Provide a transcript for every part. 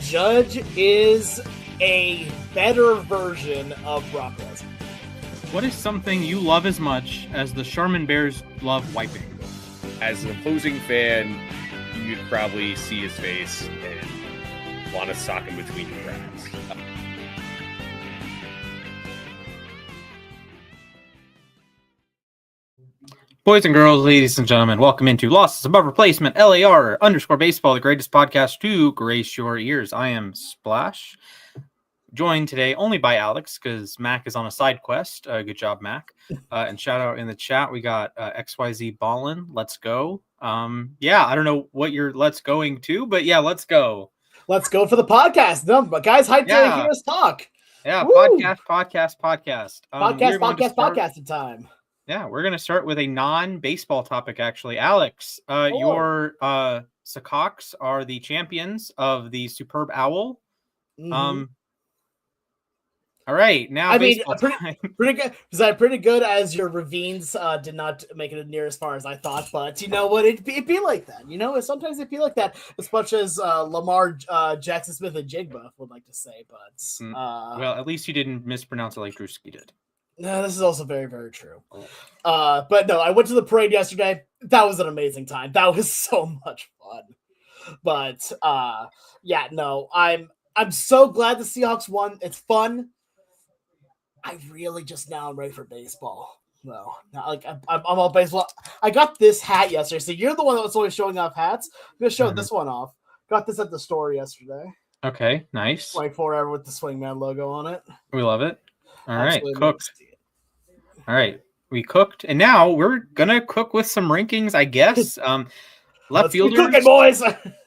Judge is a better version of Brock Lesnar. What is something you love as much as the Charmin Bears love wiping? As an opposing fan, you'd probably see his face and want to sock him between your cracks. Boys and girls, ladies and gentlemen, welcome into Losses Above Replacement, LAR_baseball, the greatest podcast to grace your ears. I am Splash, joined today only by Alex because Mac is on a side quest. Good job, Mac. And shout out in the chat, we got XYZ Ballin. Let's go. Yeah, I don't know what you're let's going to, but yeah, let's go. Let's go for the podcast. No, but guys, hyped to hear us talk. Yeah, Woo! podcast. Podcasting time. Yeah, we're going to start with a non-baseball topic, actually. Alex, your Seahawks are the champions of the Superb Owl. Mm-hmm. All right, now pretty good. Was that pretty good? As your Ravines did not make it near as far as I thought, but you know what? It'd be like that. You know, sometimes it'd be like that. As much as Lamar Jackson Smith and Jigba would like to say, but well, at least you didn't mispronounce it like Drewski did. No, this is also very, very true. But no, I went to the parade yesterday. That was an amazing time. That was so much fun. But yeah, no, I'm so glad the Seahawks won. It's fun. I really just now am ready for baseball. No, like I'm all baseball. I got this hat yesterday. So you're the one that was always showing off hats. I'm gonna show this one off. Got this at the store yesterday. Okay, nice. 24-hour with the Swingman logo on it. We love it. All right, cooked. All right, we cooked, and now we're gonna cook with some rankings, I guess. Left fielders, cooking, boys.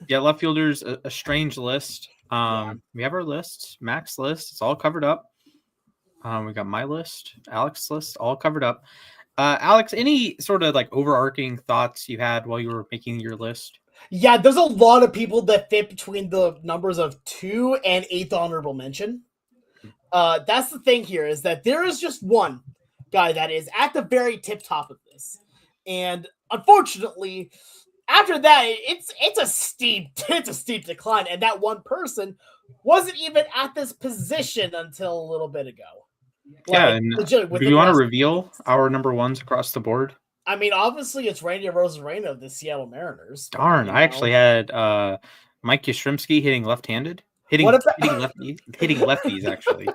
Yeah, left fielders, a strange list. We have our lists, Mac's list. It's all covered up. We got my list, Alex's list, all covered up. Alex, any sort of like overarching thoughts you had while you were making your list? Yeah, there's a lot of people that fit between the numbers of 2 and 8th honorable mention. That's the thing here, is that there is just one guy that is at the very tip top of this, and unfortunately, after that, it's a steep decline, and that one person wasn't even at this position until a little bit ago. Yeah, and do you want to reveal our number ones across the board? I mean, obviously, it's Randy Arozarena of the Seattle Mariners. Darn, I actually had Mike Yastrzemski hitting left-handed. Hitting lefties, actually.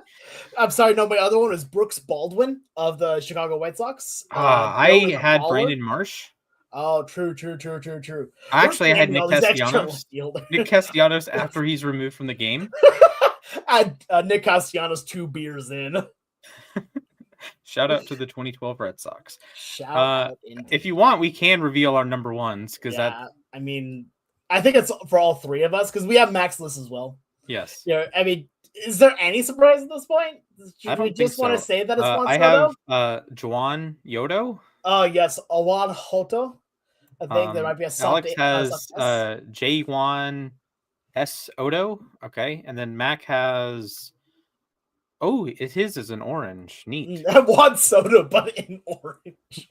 I'm sorry, no, my other one was Brooks Baldwin of the Chicago White Sox. I had Brandon Marsh. Oh, true. Actually, I had Nick Castellanos. Nick Castellanos after he's removed from the game. Nick Castellanos 2 beers in. Shout out to the 2012 Red Sox. Shout out. If you want, we can reveal our number ones I mean, I think it's for all 3 of us because we have Mac's list as well. Yes. Yeah. I mean, is there any surprise at this point? I don't just want to say that it's Juan I Soto? have Juan Yodo. Oh yes, Awan Hoto. I think there might be a Alex has J1 S Odo. Okay, and then Mac has. Oh, his is an orange. Neat. Juan Soto, but in orange.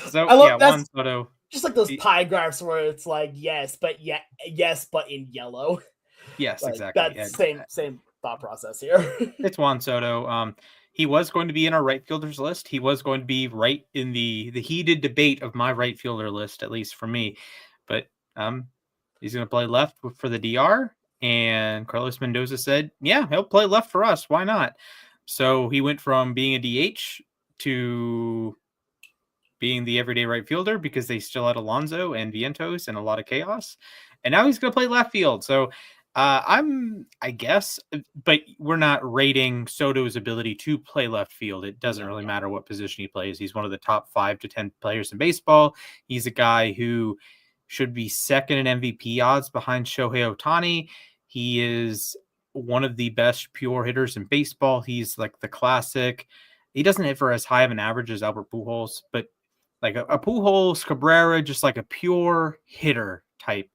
So I love Juan Soto. Just like those pie graphs where it's like yes, but in yellow. Yes, like, exactly. That's same thought process here. It's Juan Soto. He was going to be in our right fielders list. He was going to be right in the heated debate of my right fielder list, at least for me. But he's going to play left for the DR. And Carlos Mendoza said, yeah, he'll play left for us. Why not? So he went from being a DH to being the everyday right fielder because they still had Alonso and Vientos and a lot of chaos. And now he's going to play left field. So I guess, but we're not rating Soto's ability to play left field. It doesn't really matter what position he plays. He's one of the top 5 to 10 players in baseball. He's a guy who should be second in MVP odds behind Shohei Ohtani. He is one of the best pure hitters in baseball. He's like the classic. He doesn't hit for as high of an average as Albert Pujols, but like a Pujols, Cabrera, just like a pure hitter type.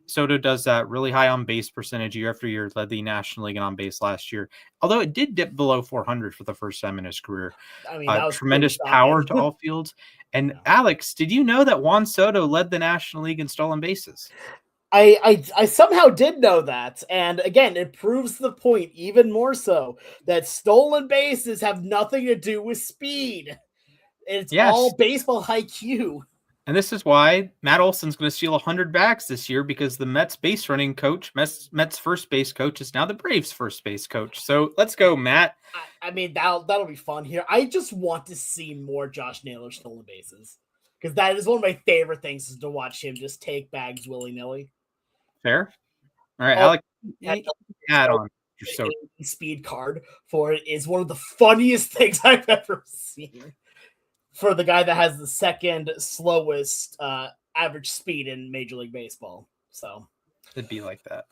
Soto does that really high on base percentage year after year, led the National League in on base last year, although it did dip below 400 for the first time in his career. I mean, that was tremendous power to all fields. And Alex, did you know that Juan Soto led the National League in stolen bases? I somehow did know that, and again, it proves the point even more so that stolen bases have nothing to do with speed. It's all Yes. baseball IQ. And this is why Matt Olson's going to steal 100 bags this year, because the Mets base running coach, Mets first base coach, is now the Braves first base coach. So let's go, Matt. I mean, that'll be fun here. I just want to see more Josh Naylor stolen bases, because that is one of my favorite things, is to watch him just take bags willy-nilly. Fair. All right, Oh, Alex, that add on. So speed card for it is one of the funniest things I've ever seen. For the guy that has the second slowest average speed in Major League Baseball. So it'd be like that.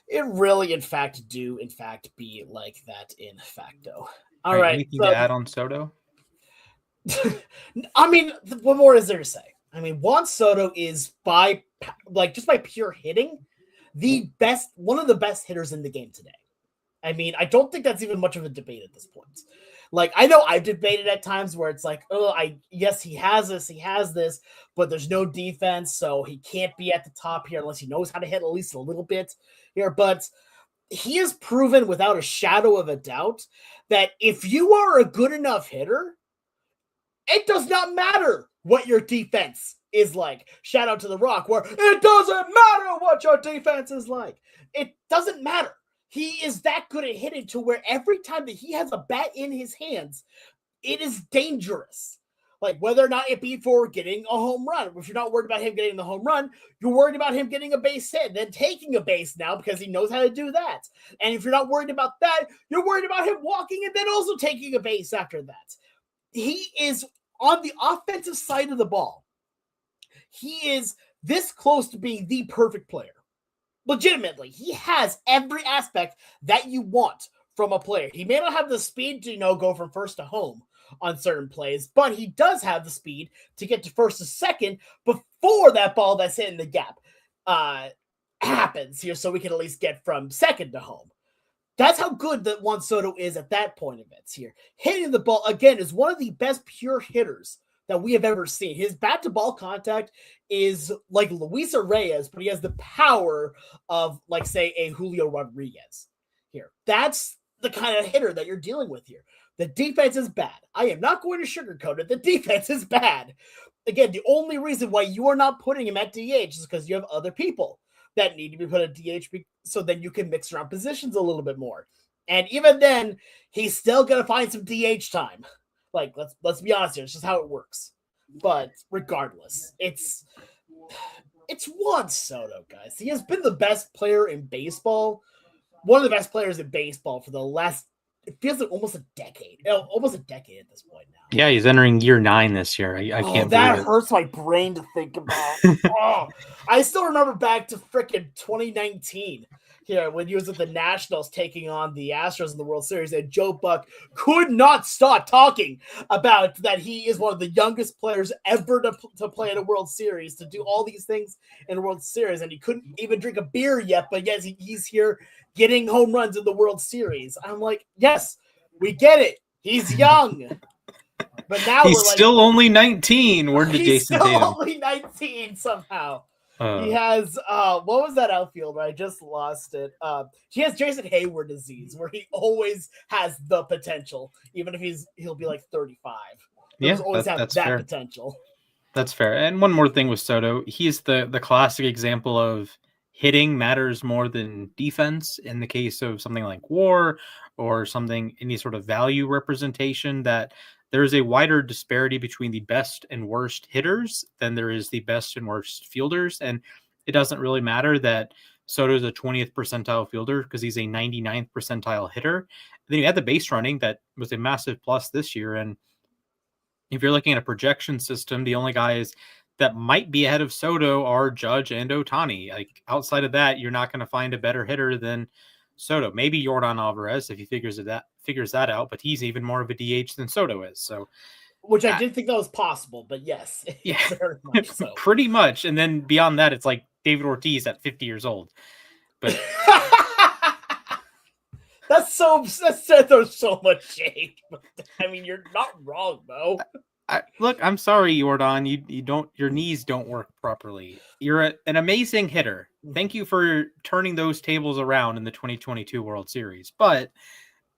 It really, in fact, be like that in facto. All right. right. Anything to add on Soto? I mean, what more is there to say? I mean, Juan Soto is just by pure hitting, one of the best hitters in the game today. I mean, I don't think that's even much of a debate at this point. Like, I know I've debated at times where it's like, yes, he has this, but there's no defense, so he can't be at the top here unless he knows how to hit at least a little bit here. But he has proven without a shadow of a doubt that if you are a good enough hitter, it does not matter what your defense is like. Shout out to The Rock, where it doesn't matter what your defense is like. It doesn't matter. He is that good at hitting to where every time that he has a bat in his hands, it is dangerous. Like, whether or not it be for getting a home run. If you're not worried about him getting the home run, you're worried about him getting a base hit, then taking a base now because he knows how to do that. And if you're not worried about that, you're worried about him walking and then also taking a base after that. He is on the offensive side of the ball. He is this close to being the perfect player. Legitimately, he has every aspect that you want from a player. He may not have the speed to, go from first to home on certain plays, but he does have the speed to get to first to second before that ball that's hitting the gap happens here, so we can at least get from second to home. That's how good that Juan Soto is at that point of it here. Hitting the ball, again, is one of the best pure hitters that we have ever seen. His bat-to-ball contact is like Luis Reyes, but he has the power of, like, say, a Julio Rodriguez here. That's the kind of hitter that you're dealing with here. The defense is bad. I am not going to sugarcoat it. The defense is bad. Again, the only reason why you are not putting him at DH is because you have other people that need to be put at DH so then you can mix around positions a little bit more. And even then, he's still going to find some DH time. Like, let's be honest here. It's just how it works. But regardless, it's Juan Soto, guys. He has been the best player in baseball. One of the best players in baseball for the last, it feels like almost a decade. Almost a decade at this point now. Yeah, he's entering year 9 this year. I can't believe it. That hurts my brain to think about. I still remember back to frickin' 2019 here when he was with the Nationals taking on the Astros in the World Series, and Joe Buck could not stop talking about that he is one of the youngest players ever to play in a World Series, to do all these things in a World Series, and he couldn't even drink a beer yet, but yes, he's here getting home runs in the World Series. I'm like, yes, we get it. He's young. But now he's still only 19. Where did Jason Tatum? He's still only 19 somehow. He has what was that outfielder? I just lost it. He has Jason Hayward disease, where he always has the potential, even if he'll be like 35. He'll always have that fair. Potential. That's fair. And one more thing with Soto, he's the classic example of hitting matters more than defense in the case of something like WAR or something, any sort of value representation, that there is a wider disparity between the best and worst hitters than there is the best and worst fielders. And it doesn't really matter that Soto is a 20th percentile fielder because he's a 99th percentile hitter. And then you had the base running that was a massive plus this year. And if you're looking at a projection system, the only guys that might be ahead of Soto are Judge and Ohtani. Like, outside of that, you're not going to find a better hitter than Soto. Maybe Yordan Alvarez if he figures that out, but he's even more of a DH than Soto is. So, which I didn't think that was possible, but yes, yeah, very much so. Pretty much. And then beyond that, it's like David Ortiz at 50 years old. But there's so much shade. I mean, you're not wrong, though. Look, I'm sorry, Jordan. Your knees don't work properly. You're an amazing hitter. Thank you for turning those tables around in the 2022 World Series. But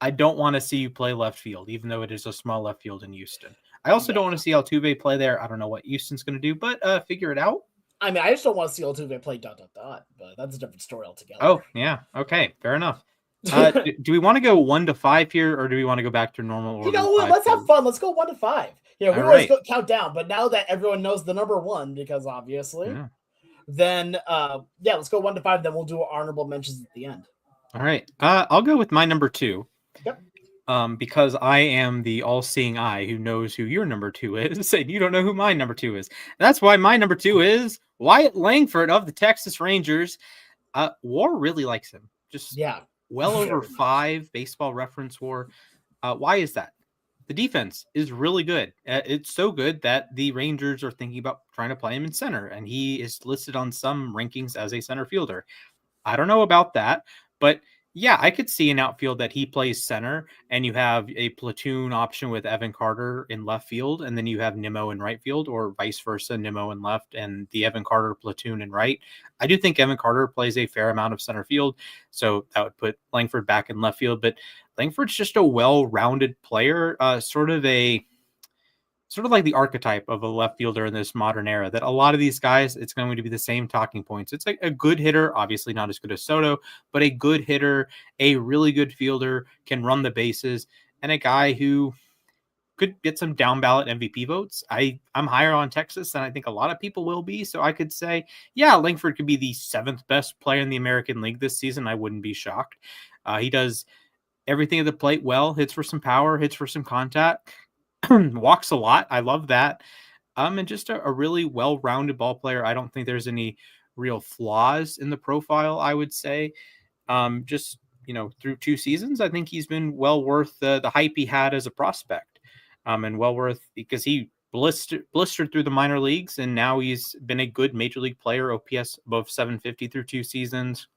I don't want to see you play left field, even though it is a small left field in Houston. I also don't want to see Altuve play there. I don't know what Houston's going to do, but figure it out. I mean, I just don't want to see Altuve play ... but that's a different story altogether. Oh, yeah. Okay, fair enough. Do we want to go 1 to 5 here, or do we want to go back to normal order? You know what? Let's have fun. Let's go 1 to 5. Yeah, we always count down, but now that everyone knows the number 1, because obviously, then let's go 1 to 5. Then we'll do honorable mentions at the end. All right. I'll go with my number 2. Yep. Because I am the all-seeing eye who knows who your number 2 is, and you don't know who my number 2 is. That's why my number 2 is Wyatt Langford of the Texas Rangers. WAR really likes him. Just well over 5 Baseball Reference WAR. Why is that? The defense is really good. It's so good that the Rangers are thinking about trying to play him in center, and he is listed on some rankings as a center fielder. I don't know about that, but yeah, I could see an outfield that he plays center, and you have a platoon option with Evan Carter in left field, and then you have Nimmo in right field, or vice versa, Nimmo in left and the Evan Carter platoon in right. I do think Evan Carter plays a fair amount of center field, so that would put Langford back in left field. But Langford's just a well-rounded player, sort of like the archetype of a left fielder in this modern era, that a lot of these guys, it's going to be the same talking points. It's like a good hitter, obviously not as good as Soto, but a good hitter, a really good fielder, can run the bases, and a guy who could get some down ballot MVP votes. I'm higher on Texas than I think a lot of people will be. So I could say, yeah, Langford could be the 7th best player in the American League this season. I wouldn't be shocked. He does everything at the plate well, hits for some power, hits for some contact, walks a lot. I love that. And just a really well-rounded ball player. I don't think there's any real flaws in the profile, I would say. Just, through 2 seasons, I think he's been well worth the hype he had as a prospect. And well worth, because he blistered through the minor leagues, and now he's been a good major league player. OPS above 750 through 2 seasons,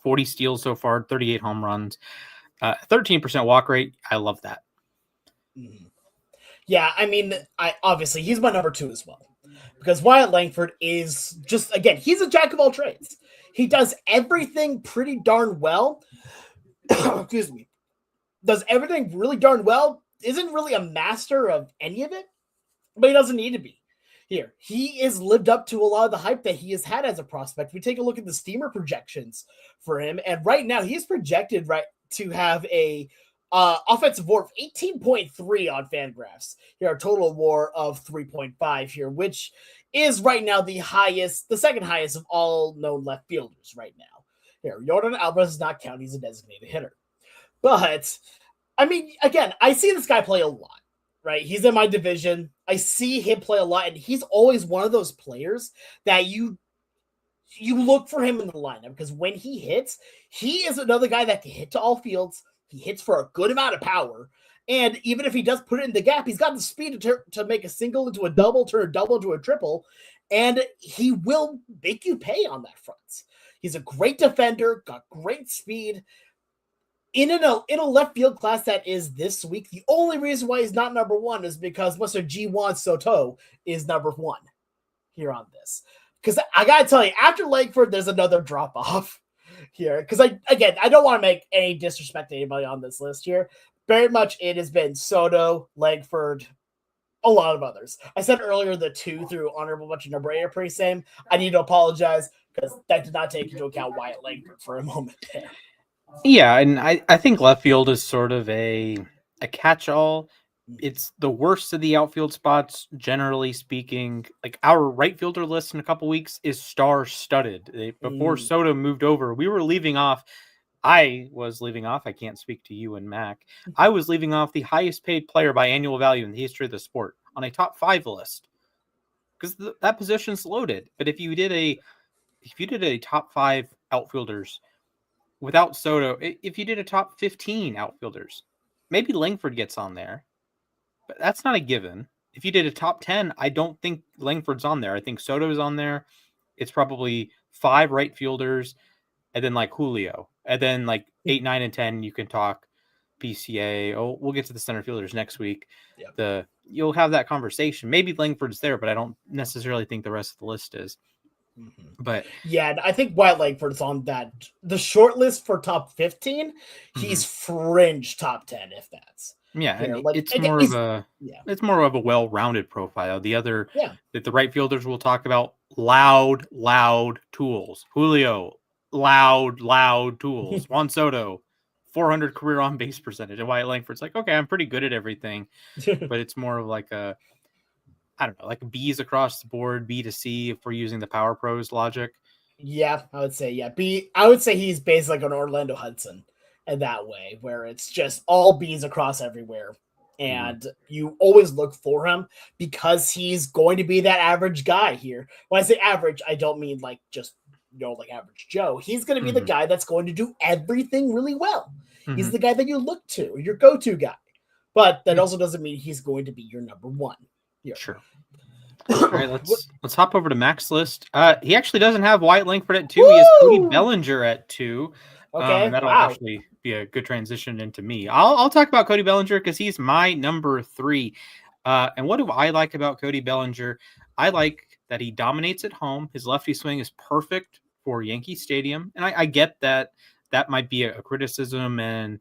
40 steals so far, 38 home runs, 13% walk rate. I love that. Mm-hmm. Yeah, I mean, obviously he's my number 2 as well, because Wyatt Langford is just, again, he's a jack of all trades. He does everything pretty darn well. Excuse me. Does everything really darn well. Isn't really a master of any of it, but he doesn't need to be. Here, he is lived up to a lot of the hype that he has had as a prospect. We take a look at the Steamer projections for him, and right now he's projected to have a offensive WAR of 18.3 on Fangraphs. Here, a total WAR of 3.5 here, which is right now the second highest of all known left fielders right now. Here, Yordan Alvarez does not count. He's a designated hitter. But, I mean, again, I see this guy play a lot, right? He's in my division. I see him play a lot, and he's always one of those players that you look for him in the lineup, because when he hits, he is another guy that can hit to all fields. He hits for a good amount of power. And even if he does put it in the gap, he's got the speed to make a single into a double, turn a double into a triple, and he will make you pay on that front. He's a great defender, got great speed. In a left field class that is this week, the only reason why he's not number 1 is because Mr. G1 Soto is number 1 here on this. Because I got to tell you, after Langford, there's another drop-off here. Because, I don't want to make any disrespect to anybody on this list here. Very much it has been Soto, Langford, a lot of others. I said earlier the 2 through honorable mention number 8 are pretty same. I need to apologize because that did not take into account Wyatt Langford for a moment there. Yeah, and I think left field is sort of a catch-all. It's the worst of the outfield spots, generally speaking. Like, our right fielder list in a couple weeks is star-studded. Before Soto moved over, we were leaving off. I was leaving off. I can't speak to you and Mac. I was leaving off the highest paid player by annual value in the history of the sport on a top 5 list, because that position's loaded. But if you did a top 5 outfielders without Soto, if you did a top 15 outfielders, maybe Langford gets on there, but that's not a given. If you did a top 10, I don't think Langford's on there. I think Soto's on there. It's probably 5 right fielders, and then like Julio, and then like 8, 9, and 10, you can talk PCA. Oh, we'll get to the center fielders next week. Yep. You'll have that conversation. Maybe Langford's there, but I don't necessarily think the rest of the list is. Mm-hmm. But yeah, I think Wyatt Langford's on the short list for top 15. He's fringe top 10, if that's. Yeah, here. and Like, it's again, more of a well-rounded profile. The other Yeah. that the right fielders will talk about, loud tools. Julio, loud tools. Juan Soto, 400 career on base percentage. And Wyatt Langford's like, okay, I'm pretty good at everything, but it's more of like a, I don't know, like B's across the board, B to C if we're using the Power Pros logic. Yeah, I would say I would say he's basically like an Orlando Hudson in that way, where it's just all B's across everywhere. And you always look for him because he's going to be that average guy here. When I say average, I don't mean like just, like average Joe. He's going to be the guy that's going to do everything really well. He's the guy that you look to, your go-to guy. But that also doesn't mean he's going to be your number one. Here. Sure. All right, let's hop over to Mac's list. He actually doesn't have Wyatt Langford at 2. Woo! He has Cody Bellinger at 2. Okay, that'll actually be a good transition into me. I'll talk about Cody Bellinger because he's my number 3. And what do I like about Cody Bellinger? I like that he dominates at home. His lefty swing is perfect for Yankee Stadium, and I get that might be a criticism and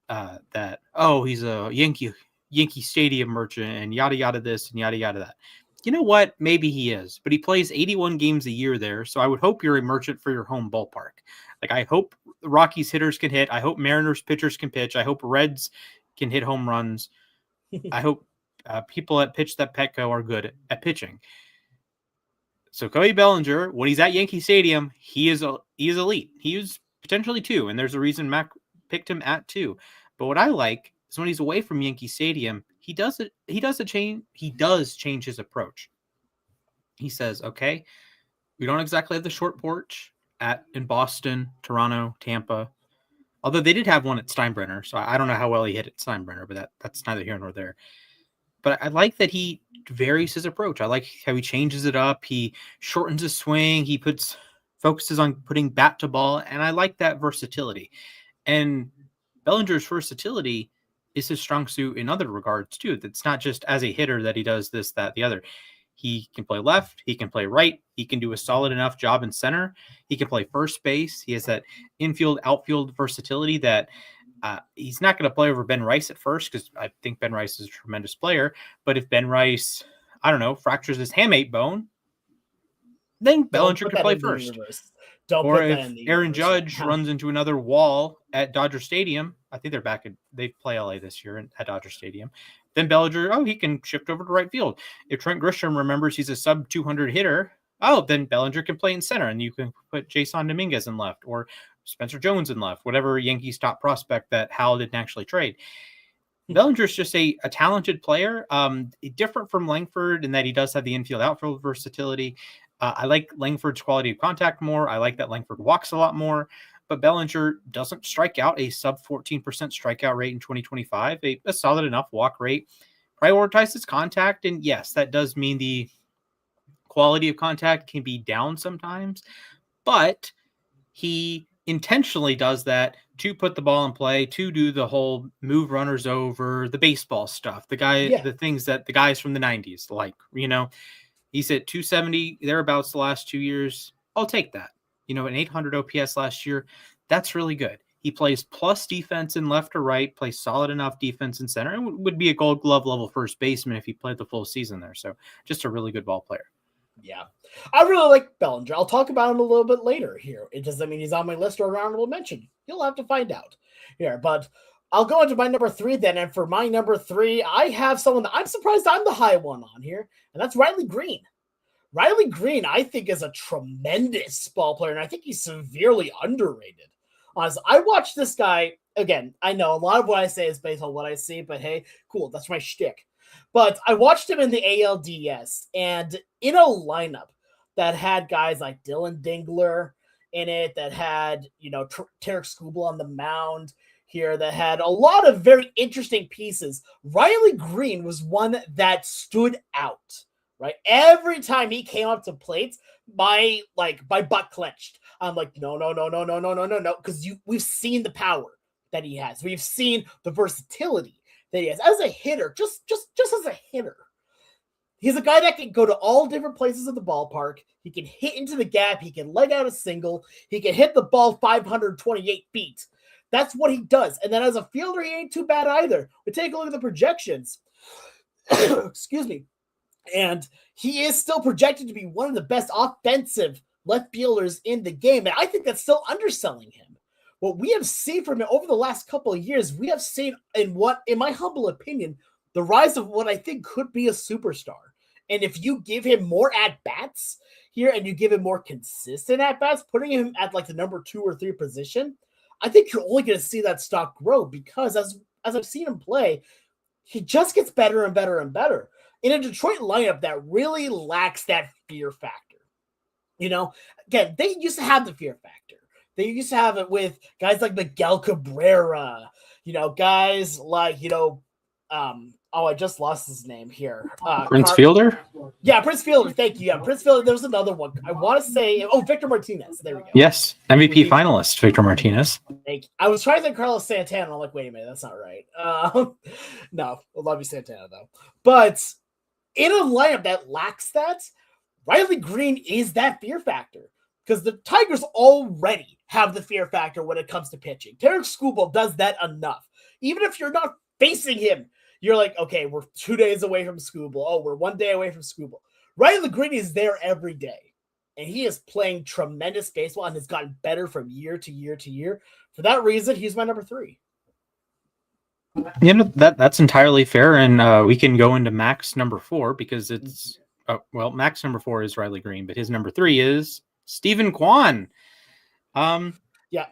that he's a Yankee Stadium merchant and yada yada this and yada yada that. You know what? Maybe he is, but he plays 81 games a year there. So I would hope you're a merchant for your home ballpark. Like, I hope the Rockies hitters can hit. I hope Mariners pitchers can pitch. I hope Reds can hit home runs. I hope people at Pitch That Petco are good at pitching. So Cody Bellinger, when he's at Yankee Stadium, he is elite. He is potentially 2, and there's a reason Mac picked him at 2. But what I like is when he's away from Yankee Stadium, he does change his approach. He says, okay, we don't exactly have the short porch in Boston, Toronto, Tampa. Although they did have one at Steinbrenner, so I don't know how well he hit at Steinbrenner, but that's neither here nor there. But I like that he varies his approach. I like how he changes it up. He shortens his swing. He focuses on putting bat to ball, and I like that versatility. And Bellinger's versatility is his strong suit in other regards too. That's not just as a hitter that he does this, that, the other. He can play left. He can play right. He can do a solid enough job in center. He can play first base. He has that infield, outfield versatility that he's not going to play over Ben Rice at first because I think Ben Rice is a tremendous player. But if Ben Rice, I don't know, fractures his hamate bone, then Bellinger can play first. Or if Aaron Judge runs into another wall at Dodger Stadium, I think they play LA this year at Dodger Stadium, then Bellinger, he can shift over to right field. If Trent Grisham remembers he's a sub 200 hitter, then Bellinger can play in center, and you can put Jason Dominguez in left or Spencer Jones in left, whatever Yankees top prospect that Hal didn't actually trade. Bellinger's just a talented player, different from Langford in that he does have the infield outfield versatility. I like Langford's quality of contact more. I like that Langford walks a lot more, but Bellinger doesn't strike out, a sub 14% strikeout rate in 2025, a solid enough walk rate, prioritizes contact. And yes, that does mean the quality of contact can be down sometimes, but he intentionally does that to put the ball in play, to do the whole move runners over, the baseball stuff, the things that the guys from the 90s like, He's at 270 thereabouts the last 2 years. I'll take that. An 800 OPS last year. That's really good. He plays plus defense in left or right, plays solid enough defense in center, and would be a Gold Glove level first baseman if he played the full season there. So just a really good ball player. Yeah. I really like Bellinger. I'll talk about him a little bit later here. It doesn't mean he's on my list or a honorable mention. You'll have to find out here. But I'll go into my number 3 then. And for my number 3, I have someone that I'm surprised I'm the high one on here, and that's Riley Green. Riley Green, I think, is a tremendous ball player, and I think he's severely underrated. Honestly, I watched this guy, again, I know a lot of what I say is based on what I see, but hey, cool, that's my shtick. But I watched him in the ALDS, and in a lineup that had guys like Dylan Dingler in it, that had, Tarek Skubal on the mound here, that had a lot of very interesting pieces. Riley Green was one that stood out. Right, every time he came up to plate, my butt clenched. I'm like, no, because we've seen the power that he has. We've seen the versatility that he has as a hitter, just as a hitter. He's a guy that can go to all different places of the ballpark. He can hit into the gap. He can leg out a single. He can hit the ball 528 feet. That's what he does. And then as a fielder, he ain't too bad either. We take a look at the projections. Excuse me. And he is still projected to be one of the best offensive left fielders in the game. And I think that's still underselling him. What we have seen from him over the last couple of years, we have seen in my humble opinion, the rise of what I think could be a superstar. And if you give him more at-bats here and you give him more consistent at-bats, putting him at like the number 2 or 3 position, I think you're only going to see that stock grow because as I've seen him play, he just gets better and better and better. In a Detroit lineup that really lacks that fear factor. You know, again, they used to have the fear factor. They used to have it with guys like Miguel Cabrera, you know, guys like, you know, I just lost his name here. Prince Fielder? Yeah, Prince Fielder. Thank you. Yeah, Prince Fielder. There was another one. I want to say, Victor Martinez. There we go. Yes, MVP finalist, Victor Martinez. Thank you. I was trying to think Carlos Santana. I'm like, wait a minute, that's not right. No, I love you, Santana, though. But in a lineup that lacks that, Riley Green is that fear factor. Because the Tigers already have the fear factor when it comes to pitching. Tarek Skubal does that enough. Even if you're not facing him, you're like, okay, we're 2 days away from Skubal. Oh, we're 1 day away from Skubal. Riley Green is there every day. And he is playing tremendous baseball and has gotten better from year to year to year. For that reason, he's my number 3. You know, that's entirely fair. And we can go into Mac's number 4 because it's, Mac's number 4 is Riley Green, but his number 3 is Stephen Kwan. Yeah.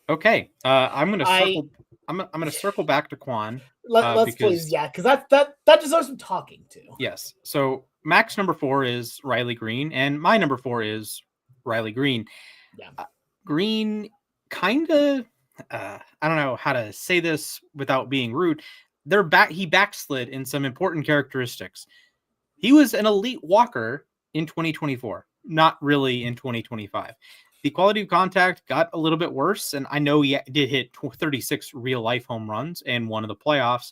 Okay. I'm gonna circle back to Kwan. Let's please, yeah, because that deserves some talking too. Yes. So Mac's number 4 is Riley Green, and my number 4 is Riley Green. Yeah. Green kind of, I don't know how to say this without being rude. He backslid in some important characteristics. He was an elite walker in 2024, not really in 2025. The quality of contact got a little bit worse, and I know he did hit 36 real-life home runs and one of the playoffs,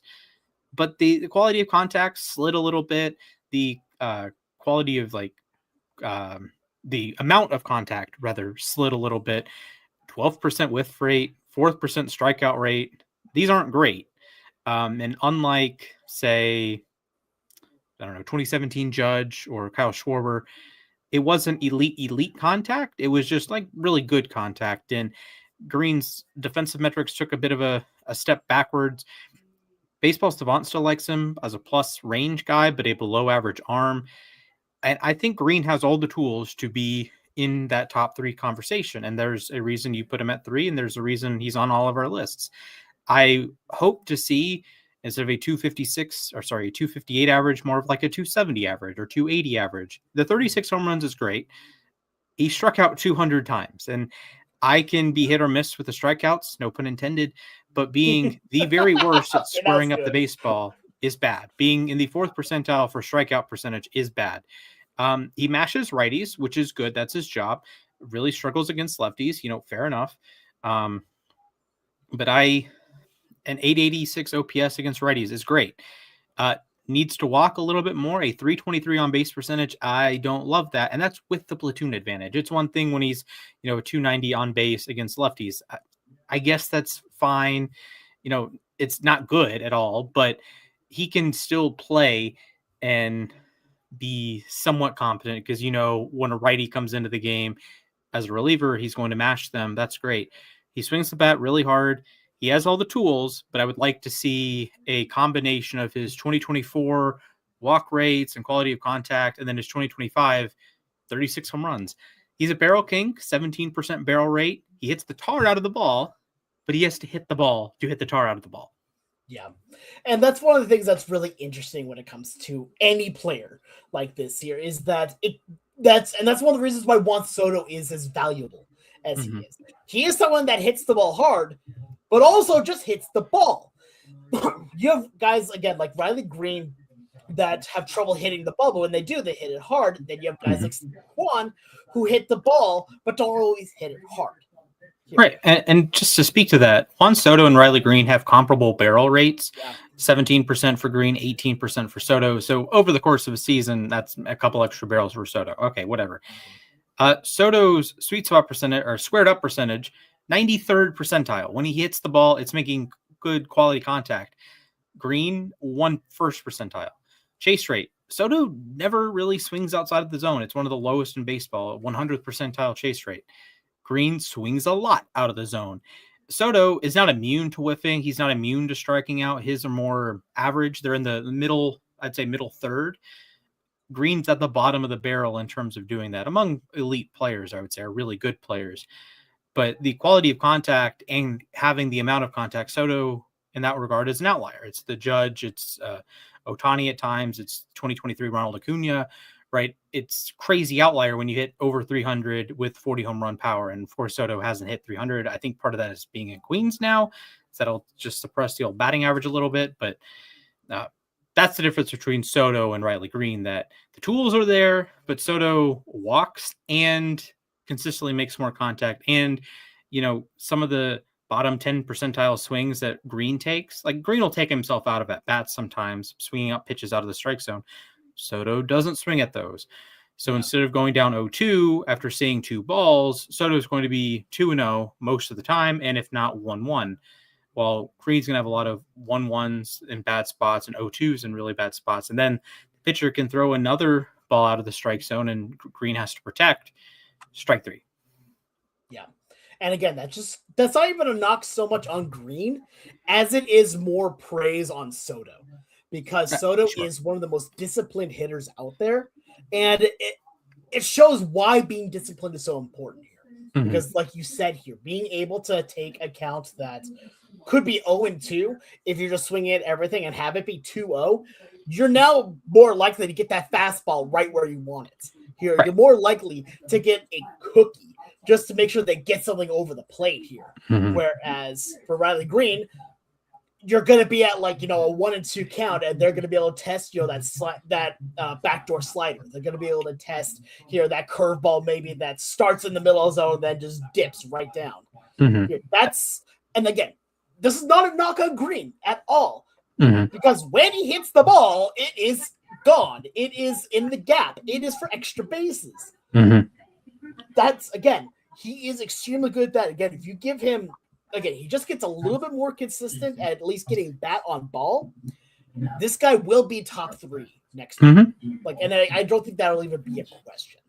but the quality of contact slid a little bit. The quality of the amount of contact, rather, slid a little bit. 12% whiff rate, 4th percent strikeout rate. These aren't great. And unlike, say, 2017 Judge or Kyle Schwarber, it wasn't elite contact. It was just like really good contact. And Green's defensive metrics took a bit of a step backwards. Baseball Savant still likes him as a plus range guy, but a below average arm. And I think Green has all the tools to be in that top 3 conversation. And there's a reason you put him at 3, and there's a reason he's on all of our lists. I hope to see, instead of a 258 average, more of like a 270 average or 280 average. The 36 home runs is great. He struck out 200 times, and I can be hit or miss with the strikeouts, no pun intended, but being the very worst at squaring up the baseball is bad. Being in the 4th percentile for strikeout percentage is bad. He mashes righties, which is good. That's his job. Really struggles against lefties, fair enough. But an 886 OPS against righties is great. Needs to walk a little bit more. A 323 on base percentage, I don't love that. And that's with the platoon advantage. It's one thing when he's, 290 on base against lefties. I guess that's fine. It's not good at all, but he can still play and be somewhat competent because, when a righty comes into the game as a reliever, he's going to mash them. That's great. He swings the bat really hard. He has all the tools, but I would like to see a combination of his 2024 walk rates and quality of contact, and then his 2025 36 home runs. He's a barrel king, 17% barrel rate. He hits the tar out of the ball, but he has to hit the ball to hit the tar out of the ball. Yeah. And that's one of the things that's really interesting when it comes to any player like this here is that that's one of the reasons why Juan Soto is as valuable as he is. He is someone that hits the ball hard, but also just hits the ball. You have guys, again, like Riley Green that have trouble hitting the ball, but when they do, they hit it hard. Then you have guys like Juan who hit the ball, but don't always hit it hard. here. Right. And just to speak to that, Juan Soto and Riley Green have comparable barrel rates. Yeah. 17% for Green, 18% for Soto. So over the course of a season, that's a couple extra barrels for Soto. Okay, whatever. Soto's sweet spot percentage or squared up percentage, 93rd percentile. When he hits the ball, it's making good quality contact. Green, 101st percentile. Chase rate. Soto never really swings outside of the zone. It's one of the lowest in baseball, 100th percentile chase rate. Green swings a lot out of the zone. Soto is not immune to whiffing. He's not immune to striking out. His are more average. They're in the middle, I'd say middle third. Green's at the bottom of the barrel in terms of doing that among elite players, I would say, are really good players. But the quality of contact and having the amount of contact, Soto in that regard is an outlier. It's the Judge, it's Ohtani at times, it's 2023 Ronald Acuna, right? It's crazy outlier when you hit over 300 with 40 home run power. And of course, Soto hasn't hit 300. I think part of that is being in Queens now. So that'll just suppress the old batting average a little bit. But that's the difference between Soto and Riley Green, that the tools are there, but Soto walks and consistently makes more contact. And, some of the bottom 10 percentile swings that Green takes, like Green will take himself out of at bats sometimes, swinging out pitches out of the strike zone. Soto doesn't swing at those. So instead of going down 0-2 after seeing 2 balls, Soto is going to be 2-0 most of the time, and if not 1-1. While Green's going to have a lot of 1-1s in bad spots and 0-2s in really bad spots. And then the pitcher can throw another ball out of the strike zone and Green has to protect. Strike 3. Yeah. And again, that's not even a knock so much on Green as it is more praise on Soto. Because Soto is one of the most disciplined hitters out there. And it shows why being disciplined is so important here. Mm-hmm. Because like you said here, being able to take account that could be 0-2 if you're just swinging at everything and have it be 2-0, you're now more likely to get that fastball right where you want it. Here, right. You're more likely to get a cookie just to make sure they get something over the plate here. Mm-hmm. Whereas for Riley Green, you're going to be at a 1-2 count, and they're going to be able to test, that backdoor slider. They're going to be able to test that curveball maybe that starts in the middle of the zone, then just dips right down. Mm-hmm. And again, this is not a knock on Green at all, mm-hmm. because when he hits the ball, it is gone. It is in the gap. It is for extra bases. Mm-hmm. That's, again, he is extremely good at that. Again, if you give him, he just gets a little bit more consistent at least getting bat on ball. This guy will be top 3 next week. Mm-hmm. And I don't think that'll even be a question.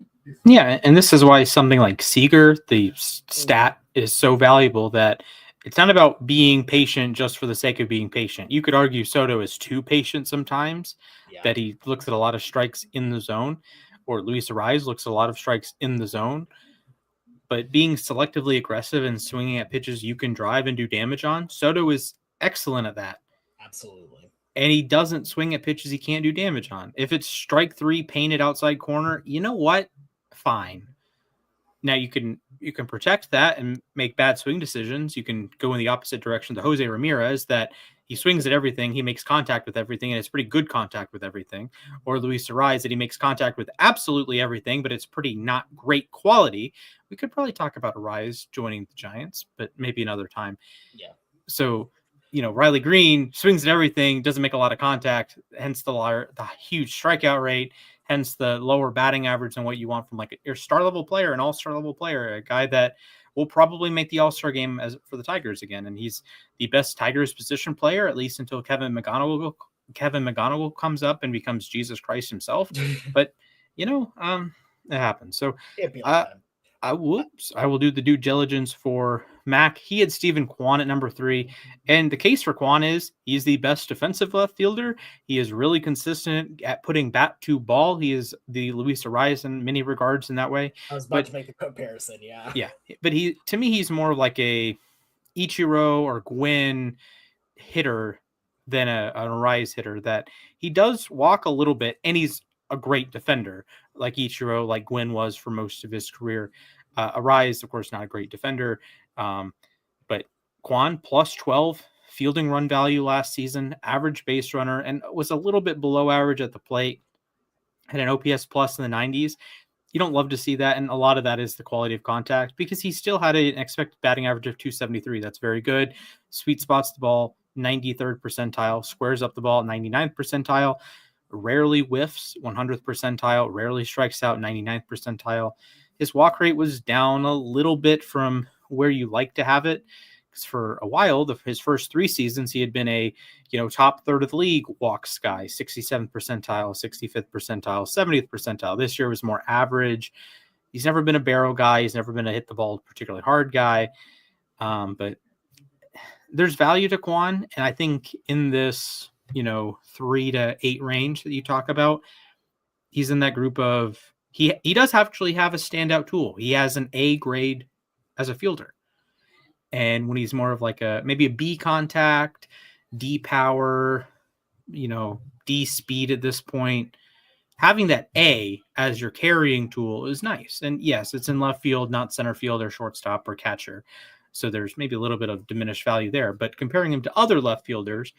Yeah, and this is why something like Seager, the stat, is so valuable, that it's not about being patient just for the sake of being patient. You could argue Soto is too patient sometimes, that he looks at a lot of strikes in the zone, or Luis Arraez looks at a lot of strikes in the zone. But being selectively aggressive and swinging at pitches you can drive and do damage on, Soto is excellent at that. Absolutely. And he doesn't swing at pitches he can't do damage on. If it's strike 3 painted outside corner, you know what? Fine. Now you can protect that and make bad swing decisions. You can go in the opposite direction to Jose Ramirez, that he swings at everything, he makes contact with everything, and it's pretty good contact with everything. Or Luis Arraez, that he makes contact with absolutely everything, but it's pretty not great quality. We could probably talk about Arraez joining the Giants, but maybe another time. Yeah. So, Riley Green swings at everything, doesn't make a lot of contact, hence the huge strikeout rate, hence the lower batting average than what you want from your star level player, an all-star level player, a guy that will probably make the All-Star game for the Tigers again. And he's the best Tigers position player, at least until Kevin McGonigal comes up and becomes Jesus Christ himself. But, it happens. So I will do the due diligence for Mac. He had Stephen Kwan at number 3. And the case for Kwan is he's the best defensive left fielder. He is really consistent at putting bat to ball. He is the Luis Arraez in many regards in that way. I was about to make the comparison, yeah. Yeah. But to me, he's more like a Ichiro or Gwynn hitter than an Arraez hitter, that he does walk a little bit, and he's a great defender, like Ichiro, like Gwynn was for most of his career. Arraez, of course, not a great defender. But Kwan plus 12 fielding run value last season, average base runner, and was a little bit below average at the plate, had an OPS plus in the 90s. You don't love to see that, and a lot of that is the quality of contact because he still had an expected batting average of 273. That's very good. Sweet spots the ball, 93rd percentile, squares up the ball, 99th percentile, rarely whiffs, 100th percentile, rarely strikes out, 99th percentile. His walk rate was down a little bit from where you like to have it. Because for a while, his first 3 seasons, he had been a top third of the league walks guy, 67th percentile, 65th percentile, 70th percentile. This year was more average. He's never been a barrel guy. He's never been a hit the ball particularly hard guy. But there's value to Kwon, and I think in this 3 to 8 range that you talk about, he's in that group of he does actually have a standout tool. He has an A grade as a fielder. And when he's more of like maybe a B contact, D power, D speed at this point, having that A as your carrying tool is nice. And yes, it's in left field, not center field or shortstop or catcher. So there's maybe a little bit of diminished value there. But comparing him to other left fielders,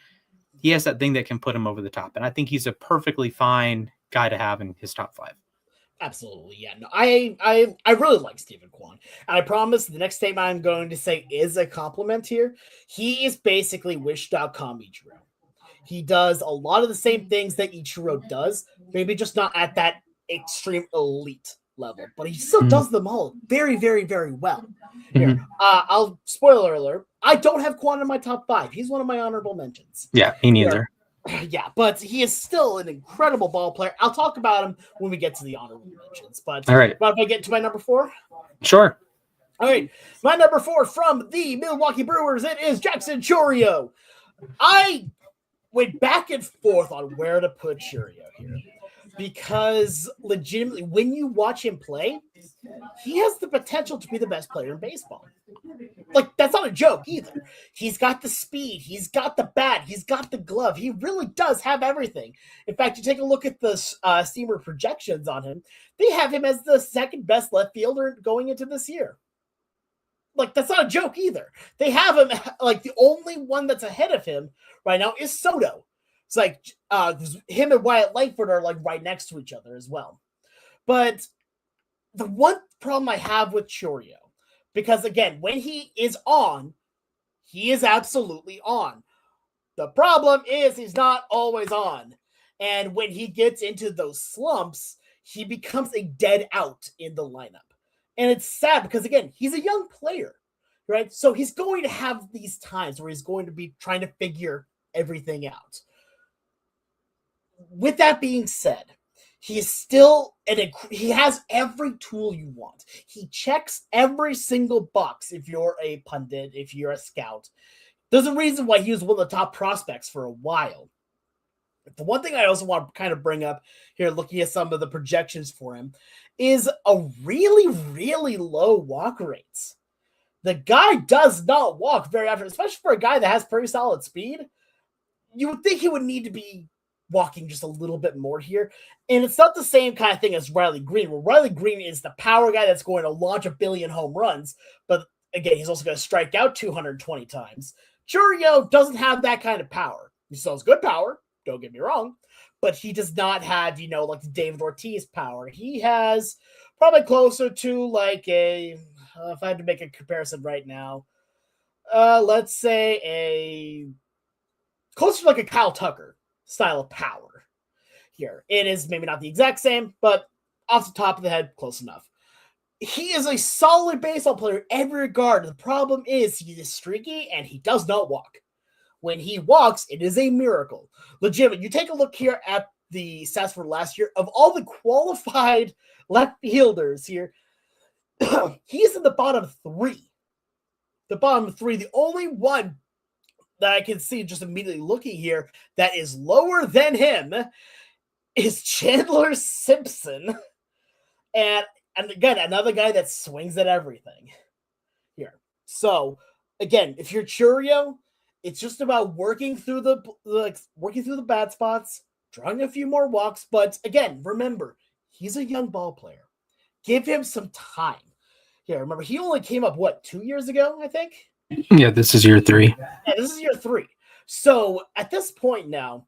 he has that thing that can put him over the top. And I think he's a perfectly fine guy to have in his top 5. Absolutely, yeah. No, I really like Stephen Kwon. And I promise the next statement I'm going to say is a compliment here. He is basically Wish.com Ichiro. He does a lot of the same things that Ichiro does, maybe just not at that extreme elite level, but he still does them all very, very, very well. Here, I'll spoiler alert. I don't have Kwon in my top 5. He's one of my honorable mentions. Yeah, me neither. Yeah, but he is still an incredible ball player. I'll talk about him when we get to the honorable mentions. But all right, but if I get to my number 4, sure. All right, my number 4 from the Milwaukee Brewers, it is Jackson Chourio. I went back and forth on where to put Chourio here because legitimately, when you watch him play, he has the potential to be the best player in baseball. Like, that's not a joke either. He's got the speed. He's got the bat. He's got the glove. He really does have everything. In fact, you take a look at the Steamer projections on him. They have him as the second best left fielder going into this year. Like, that's not a joke either. They have him, like, the only one that's ahead of him right now is Soto. It's like him and Wyatt Langford are, like, right next to each other as well. But the one problem I have with Chourio, because, again, when he is on, he is absolutely on. The problem is he's not always on. And when he gets into those slumps, he becomes a dead out in the lineup. And it's sad because, again, he's a young player, right? So he's going to have these times where he's going to be trying to figure everything out. With that being said, he is still he has every tool you want. He checks every single box if you're a pundit, if you're a scout. There's a reason why he was one of the top prospects for a while. The one thing I also want to kind of bring up here, looking at some of the projections for him, is a really, really low walk rates. The guy does not walk very often, especially for a guy that has pretty solid speed. You would think he would need to be walking just a little bit more here. And it's not the same kind of thing as Riley Green, where Riley Green is the power guy that's going to launch 1 billion home runs. But again, he's also going to strike out 220 times. Chourio doesn't have that kind of power. He still has good power, don't get me wrong, but he does not have, like the David Ortiz power. He has probably closer to like if I had to make a comparison right now, let's say closer to like a Kyle Tucker style of power here. It is maybe not the exact same, but off the top of the head, close enough. He is a solid baseball player in every regard. The problem is he is streaky and he does not walk. When he walks, it is a miracle. Legitimate. You take a look here at the stats for last year. Of all the qualified left fielders here, he's in the bottom 3. The bottom 3. The only one that I can see just immediately looking here that is lower than him is Chandler Simpson. And again, another guy that swings at everything here. So, again, if you're Chourio, it's just about working through the bad spots, drawing a few more walks. But again, remember, he's a young ball player. Give him some time. Yeah, remember, he only came up, 2 years ago, I think? Yeah, this is year 3. Yeah, this is year 3. So at this point now,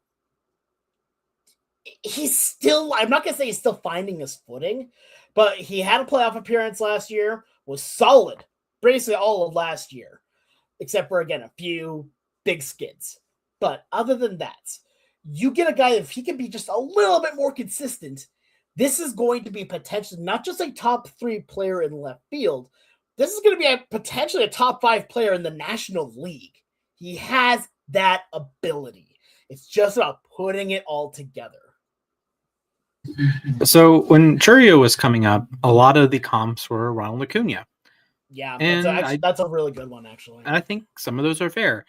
he's still, I'm not going to say he's still finding his footing, But he had a playoff appearance last year, was solid, basically all of last year, except for, again, a few big skids. But other than that, you get a guy, if he can be just a little bit more consistent, this is going to be potentially not just a top 3 player in left field. This is going to be potentially a top 5 player in the National League. He has that ability. It's just about putting it all together. So when Churio was coming up, a lot of the comps were Ronald Acuna. Yeah, And that's a really good one, actually. And I think some of those are fair.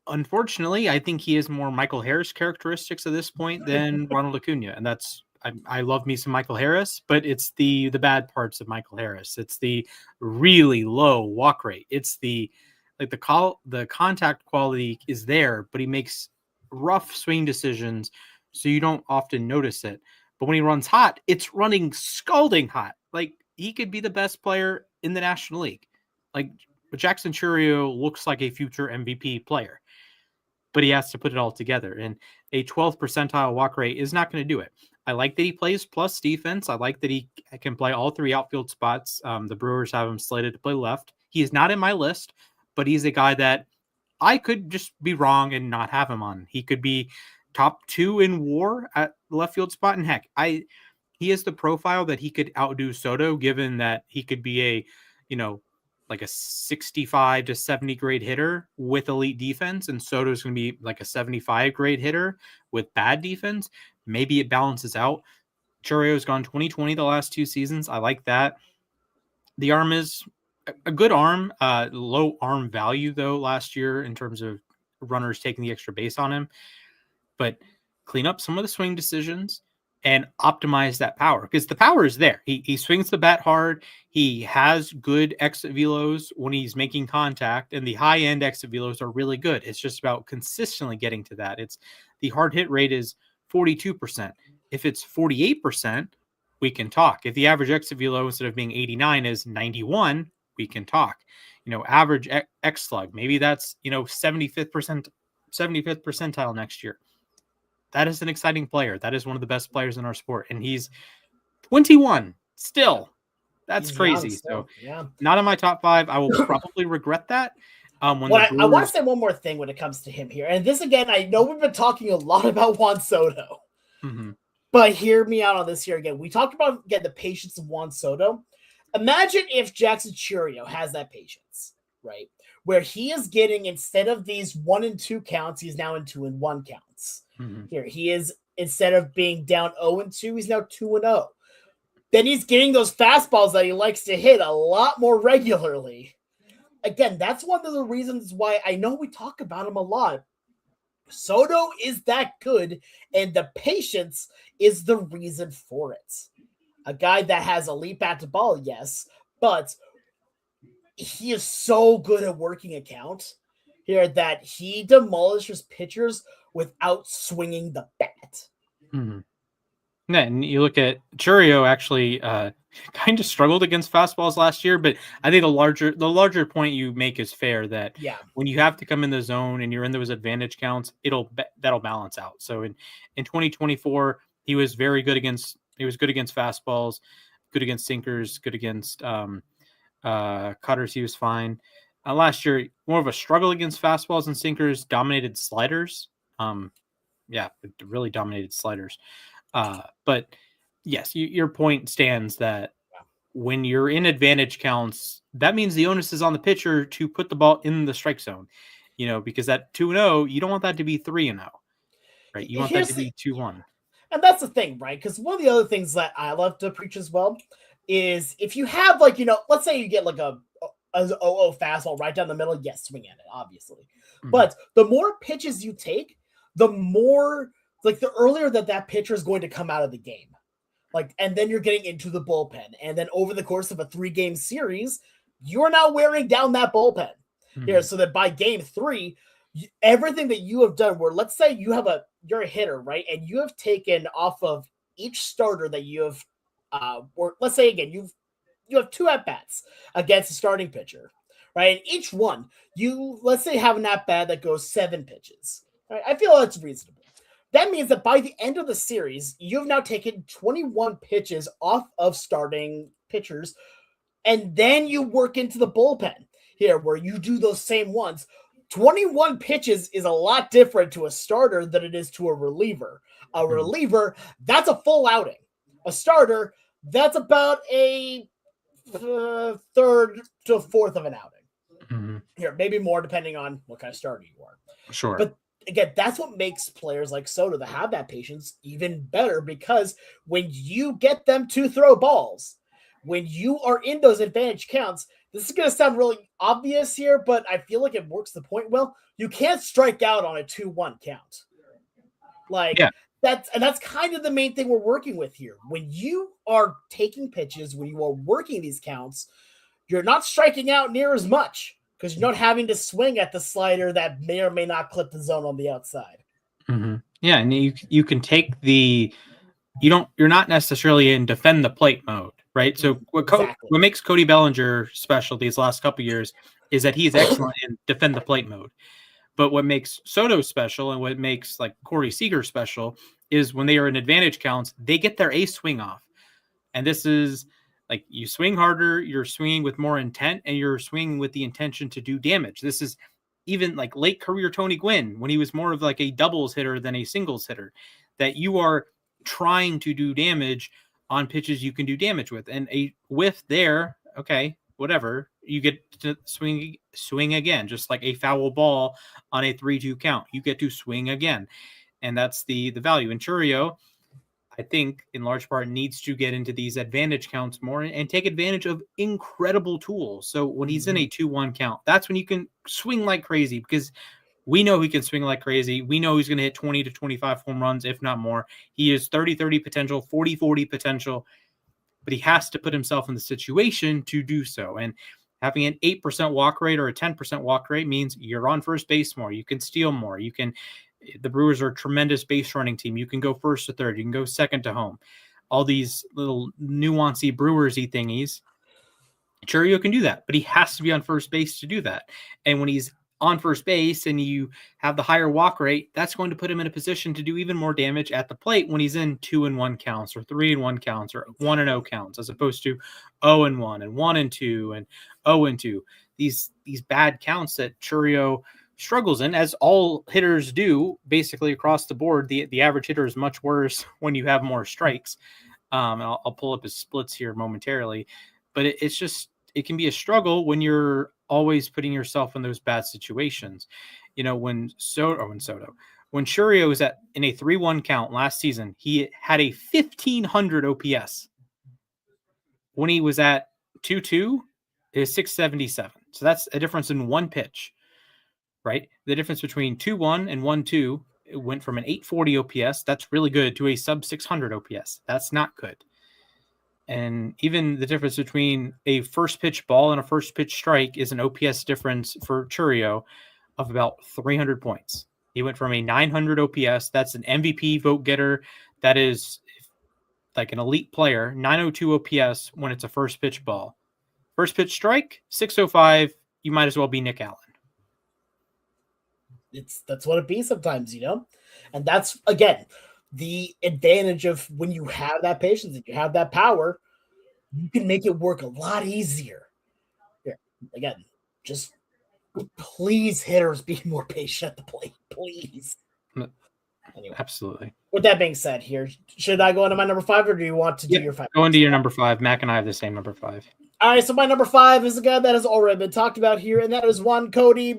Unfortunately, I think he has more Michael Harris characteristics at this point than Ronald Acuna, and that's I love me some Michael Harris, but it's the bad parts of Michael Harris. It's the really low walk rate. It's the contact quality is there, but he makes rough swing decisions, so you don't often notice it. But when he runs hot, it's running scalding hot. Like, he could be the best player in the National League. Like, Jackson Churio looks like a future MVP player, but he has to put it all together. And a 12th percentile walk rate is not going to do it. I like that he plays plus defense. I like that he can play all 3 outfield spots. The Brewers have him slated to play left. He is not in my list, but he's a guy that I could just be wrong and not have him on. He could be top 2 in WAR at the left field spot. And heck, he has the profile that he could outdo Soto, given that he could be a, like a 65 to 70 grade hitter with elite defense, and Soto's going to be like a 75 grade hitter with bad defense. Maybe it balances out. Churio's gone 20-20 the last 2 seasons. I like that. The arm is a good arm, low arm value though last year in terms of runners taking the extra base on him, but clean up some of the swing decisions and optimize that power, because the power is there. He swings the bat hard. He has good exit velos when he's making contact, and the high end exit velos are really good. It's just about consistently getting to that. It's the hard hit rate is 42%. If it's 48%, we can talk. If the average exit velo instead of being 89 is 91, we can talk. Average X slug, maybe that's 75th percentile next year. That is an exciting player. That is one of the best players in our sport. And he's 21 still. That's He's crazy. Still. So yeah, not in my top 5. I will probably regret that. I want to say one more thing when it comes to him here. And this, again, I know we've been talking a lot about Juan Soto. Mm-hmm. But hear me out on this here again. We talked about, again, the patience of Juan Soto. Imagine if Jackson Churio has that patience, right? Where he is getting, instead of these 1-2 counts, he's now in 2-1 counts. Mm-hmm. Here, he is, instead of being down 0-2, he's now 2-0. Then he's getting those fastballs that he likes to hit a lot more regularly. Again, that's one of the reasons why I know we talk about him a lot. Soto is that good, and the patience is the reason for it. A guy that has elite bat to ball, yes, but he is so good at working a count here that he demolishes pitchers without swinging the bat. Mm-hmm. Yeah, and you look at Churio actually kind of struggled against fastballs last year, but I think the larger point you make is fair, that when you have to come in the zone and you're in those advantage counts, that'll balance out. So in 2024, he was good against fastballs, good against sinkers, good against cutters. He was fine. Last year, more of a struggle against fastballs and sinkers, dominated sliders. It really dominated sliders. But yes, your point stands that when you're in advantage counts, that means the onus is on the pitcher to put the ball in the strike zone, because that 2-0, you don't want that to be 3-0, right? You want that to be 2-1. And that's the thing, right? Because one of the other things that I love to preach as well is if you have, like, let's say you get like a 0-0 fastball right down the middle, yes, swing at it, obviously. Mm-hmm. But the more pitches you take, the more, like, the earlier that pitcher is going to come out of the game. Like, and then you're getting into the bullpen. And then over the course of a 3-game series, you're now wearing down that bullpen. Mm-hmm. Here, so that by game 3, everything that you have done, where let's say you're a hitter, right? And you have taken off of each starter that you have, or let's say again, you have 2 at-bats against a starting pitcher, right? And each one, let's say have an at-bat that goes 7 pitches. Right? I feel that's reasonable. that means that by the end of the series, you've now taken 21 pitches off of starting pitchers, and then you work into the bullpen here where you do those same ones. 21 pitches is a lot different to a starter than it is to a reliever. A reliever, that's a full outing. A starter, that's about a third to fourth of an outing. Here, maybe more depending on what kind of starter you are. Sure. But again, that's what makes players like Soto that have that patience even better, because when you get them to throw balls, when you are in those advantage counts, this is going to sound really obvious here, but I feel like it works the point well. You can't strike out on a 2-1 count. That's kind of the main thing we're working with here. When you are taking pitches, when you are working these counts, you're not striking out near as much because you're not having to swing at the slider that may or may not clip the zone on the outside. Yeah, and you can take you're not necessarily in defend the plate mode, right? So what makes Cody Bellinger special these last couple of years is that he's excellent in defend the plate mode. But what makes Soto special and what makes like Corey Seager special is when they are in advantage counts, they get their ace swing off. And this is like you swing harder, you're swinging with more intent, and you're swinging with the intention to do damage. This is even like late career Tony Gwynn, when he was more of like a doubles hitter than a singles hitter, that you are trying to do damage on pitches you can do damage with. And a whiff there, okay, whatever, you get to swing again, just like a foul ball on a 3-2 count. You get to swing again. And that's the value. And Chourio, I think, in large part, needs to get into these advantage counts more and take advantage of incredible tools. So when he's in a 2-1 count, that's when you can swing like crazy, because we know he can swing like crazy. We know he's going to hit 20 to 25 home runs, if not more. He is 30-30 potential, 40-40 potential, but he has to put himself in the situation to do so. And having an 8% walk rate or a 10% walk rate means you're on first base more. You can steal more. The Brewers are a tremendous base running team. You can go first to third. You can go second to home. All these little nuancy Brewers-y thingies. Chourio can do that, but he has to be on first base to do that. And when he's on first base and you have the higher walk rate, that's going to put him in a position to do even more damage at the plate when he's in 2-1 counts or 3-1 counts or 1-0 counts, as opposed to 0-1 and 1-2 and 0-2. These bad counts that Chourio struggles in, as all hitters do basically across the board. The average hitter is much worse when you have more strikes. And I'll pull up his splits here momentarily, but it can be a struggle when you're always putting yourself in those bad situations. When Chourio was in a 3-1 count last season, he had a 1,500 OPS. When he was at 2-2, it was 677. So that's a difference in one pitch, right? The difference between 2-1 and 1-2, it went from an 840 OPS, that's really good, to a sub 600 OPS. That's not good. And even the difference between a first pitch ball and a first pitch strike is an OPS difference for Chourio of about 300 points. He went from a 900 OPS, that's an MVP vote getter, that is like an elite player, 902 OPS when it's a first pitch ball. First pitch strike, 605, you might as well be Nick Allen. That's what it be sometimes, And that's, again, the advantage of when you have that patience and you have that power, you can make it work a lot easier. Here, again, just please, hitters, be more patient at the plate, please. Anyway, absolutely. With that being said, here, should I go into my number 5, or do you want to do your 5? Go into your number 5. Mac and I have the same number 5. All right, so my number 5 is a guy that has already been talked about here, and that is Cody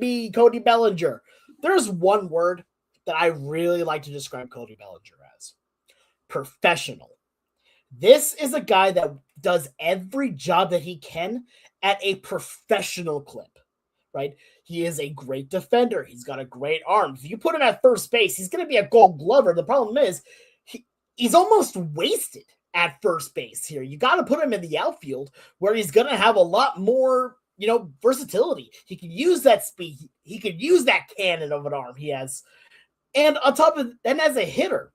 Bellinger. There's one word that I really like to describe Cody Bellinger as: professional. This is a guy that does every job that he can at a professional clip, right? He is a great defender. He's got a great arm. If you put him at first base, he's going to be a Gold Glover. The problem is he's almost wasted at first base here. You got to put him in the outfield where he's going to have a lot more, versatility. He can use that speed. He could use that cannon of an arm he has. And on top of that, as a hitter,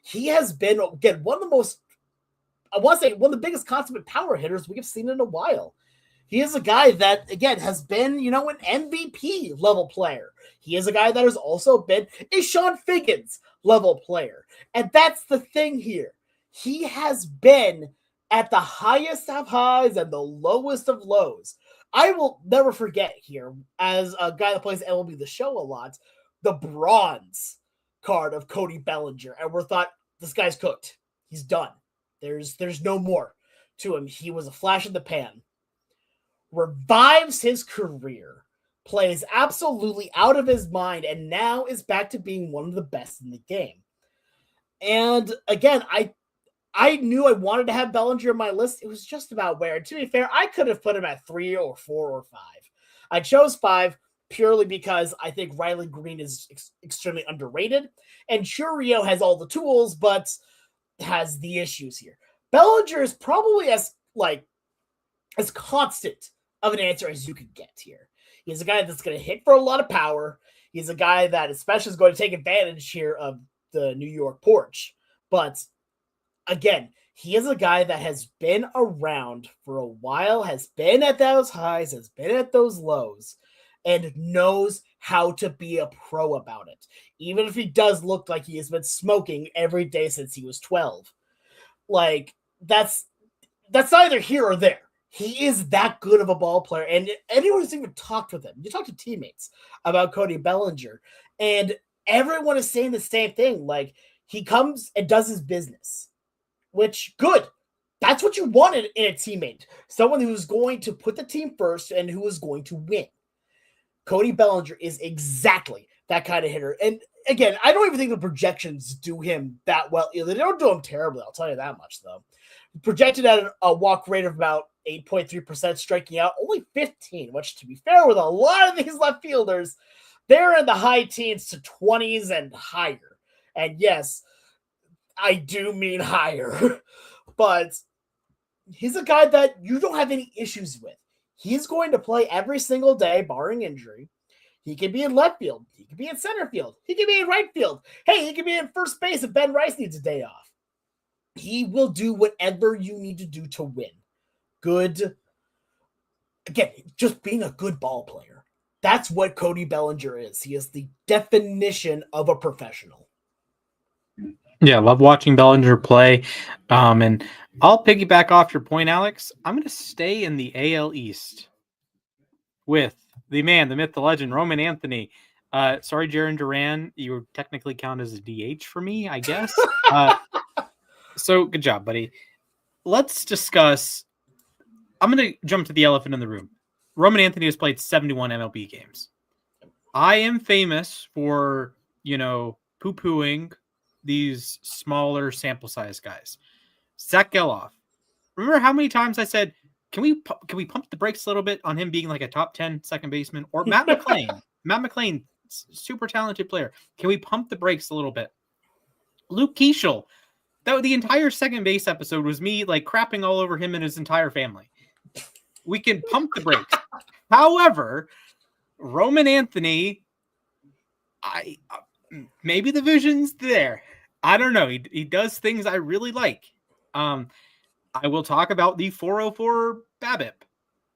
he has been, again, one of the biggest consummate power hitters we have seen in a while. He is a guy that, again, has been, an MVP level player. He is a guy that has also been a Sean Figgins level player. And that's the thing here. He has been at the highest of highs and the lowest of lows. I will never forget here, as a guy that plays MLB The Show a lot, the bronze card of Cody Bellinger. And we're thought, this guy's cooked. He's done. There's no more to him. He was a flash in the pan. Revives his career, plays absolutely out of his mind, and now is back to being one of the best in the game. And again, I knew I wanted to have Bellinger on my list. It was just about where. To be fair, I could have put him at 3 or 4 or 5. I chose 5 purely because I think Riley Green is extremely underrated, and Churio has all the tools, but has the issues here. Bellinger is probably as constant of an answer as you could get here. He's a guy that's going to hit for a lot of power. He's a guy that especially is going to take advantage here of the New York porch. But again, he is a guy that has been around for a while, has been at those highs, has been at those lows, and knows how to be a pro about it. Even if he does look like he has been smoking every day since he was 12. That's neither here or there. He is that good of a ball player. And anyone who's even talked with him, you talk to teammates about Cody Bellinger, and everyone is saying the same thing. He comes and does his business, which good. That's what you wanted in a teammate. Someone who's going to put the team first and who is going to win. Cody Bellinger is exactly that kind of hitter. And again, I don't even think the projections do him that well either. They don't do him terribly, I'll tell you that much, though. Projected at a walk rate of about 8.3%, striking out only 15, which, to be fair, with a lot of these left fielders, they're in the high teens to 20s and higher. And yes, I do mean higher. But he's a guy that you don't have any issues with. He's going to play every single day, barring injury. He can be in left field. He can be in center field. He can be in right field. Hey, he can be in first base if Ben Rice needs a day off. He will do whatever you need to do to win. Good. Again, just being a good ball player. That's what Cody Bellinger is. He is the definition of a professional. Yeah, love watching Bellinger play. And I'll piggyback off your point, Alex. I'm going to stay in the AL East with the man, the myth, the legend, Roman Anthony. Sorry, Jaron Duran. You would technically count as a DH for me, I guess. So good job, buddy. Let's discuss. I'm going to jump to the elephant in the room. Roman Anthony has played 71 MLB games. I am famous for, poo-pooing these smaller sample size guys. Zach Geloff. Remember how many times I said, can we pump the brakes a little bit on him being like a top 10 second baseman? Or Matt McClain. Matt McClain, super talented player. Can we pump the brakes a little bit? Luke Keeschel. The entire second base episode was me crapping all over him and his entire family. We can pump the brakes. However, Roman Anthony, maybe the vision's there. I don't know. He does things I really like. I will talk about the 404 BABIP.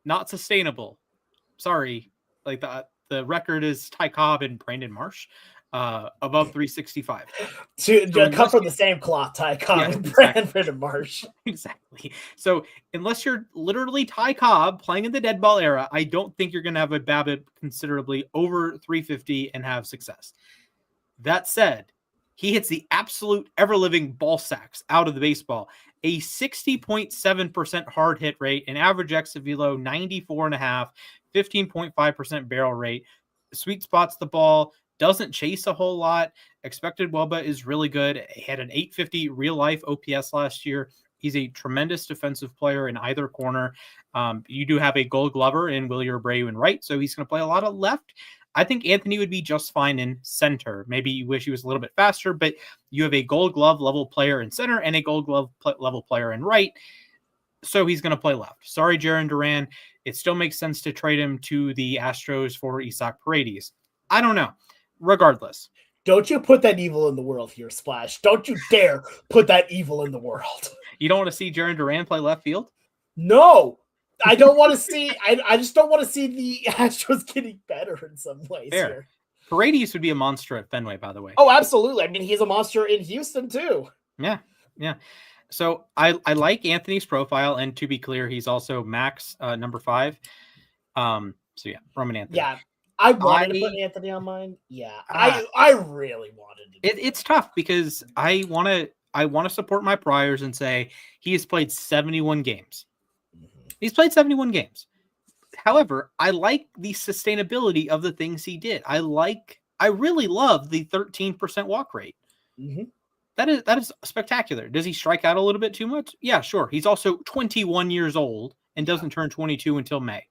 Not sustainable. Sorry. The record is Ty Cobb and Brandon Marsh. Above 365. To come from the same cloth, Ty Cobb and Brandon Marsh. Exactly. So unless you're literally Ty Cobb playing in the dead ball era, I don't think you're going to have a BABIP considerably over 350 and have success. That said, he hits the absolute ever-living ball sacks out of the baseball. A 60.7% hard hit rate, an average exit velo 94.5, 15.5% barrel rate. Sweet spots the ball. Doesn't chase a whole lot. Expected WOBA is really good. He had an 850 real life OPS last year. He's a tremendous defensive player in either corner. You do have a Gold Glover in Willie Abreu in right, so he's going to play a lot of left. I think Anthony would be just fine in center. Maybe you wish he was a little bit faster, but you have a Gold Glove level player in center and a Gold Glove level player in right, so he's going to play left. Sorry, Jaron Duran. It still makes sense to trade him to the Astros for Isaac Paredes. I don't know. Regardless. Don't you put that evil in the world here, Splash. Don't you dare put that evil in the world. You don't want to see Jaron Duran play left field? No. I don't want to see. I just don't want to see the Astros getting better in some ways Fair. here. Paredes would be a monster at Fenway, by the way. Oh, absolutely. I mean, he's a monster in Houston too. Yeah. So I like Anthony's profile, and to be clear, he's also Max number 5. So yeah, Roman Anthony. Yeah, I wanted to put Anthony on mine. Yeah, I really wanted to. It's tough because I want to support my priors and say he has played 71 games. Mm-hmm. He's played 71 games. However, I like the sustainability of the things he did. I really love the 13% walk rate. Mm-hmm. That is spectacular. Does he strike out a little bit too much? Yeah, sure. He's also 21 years old and doesn't turn 22 until May.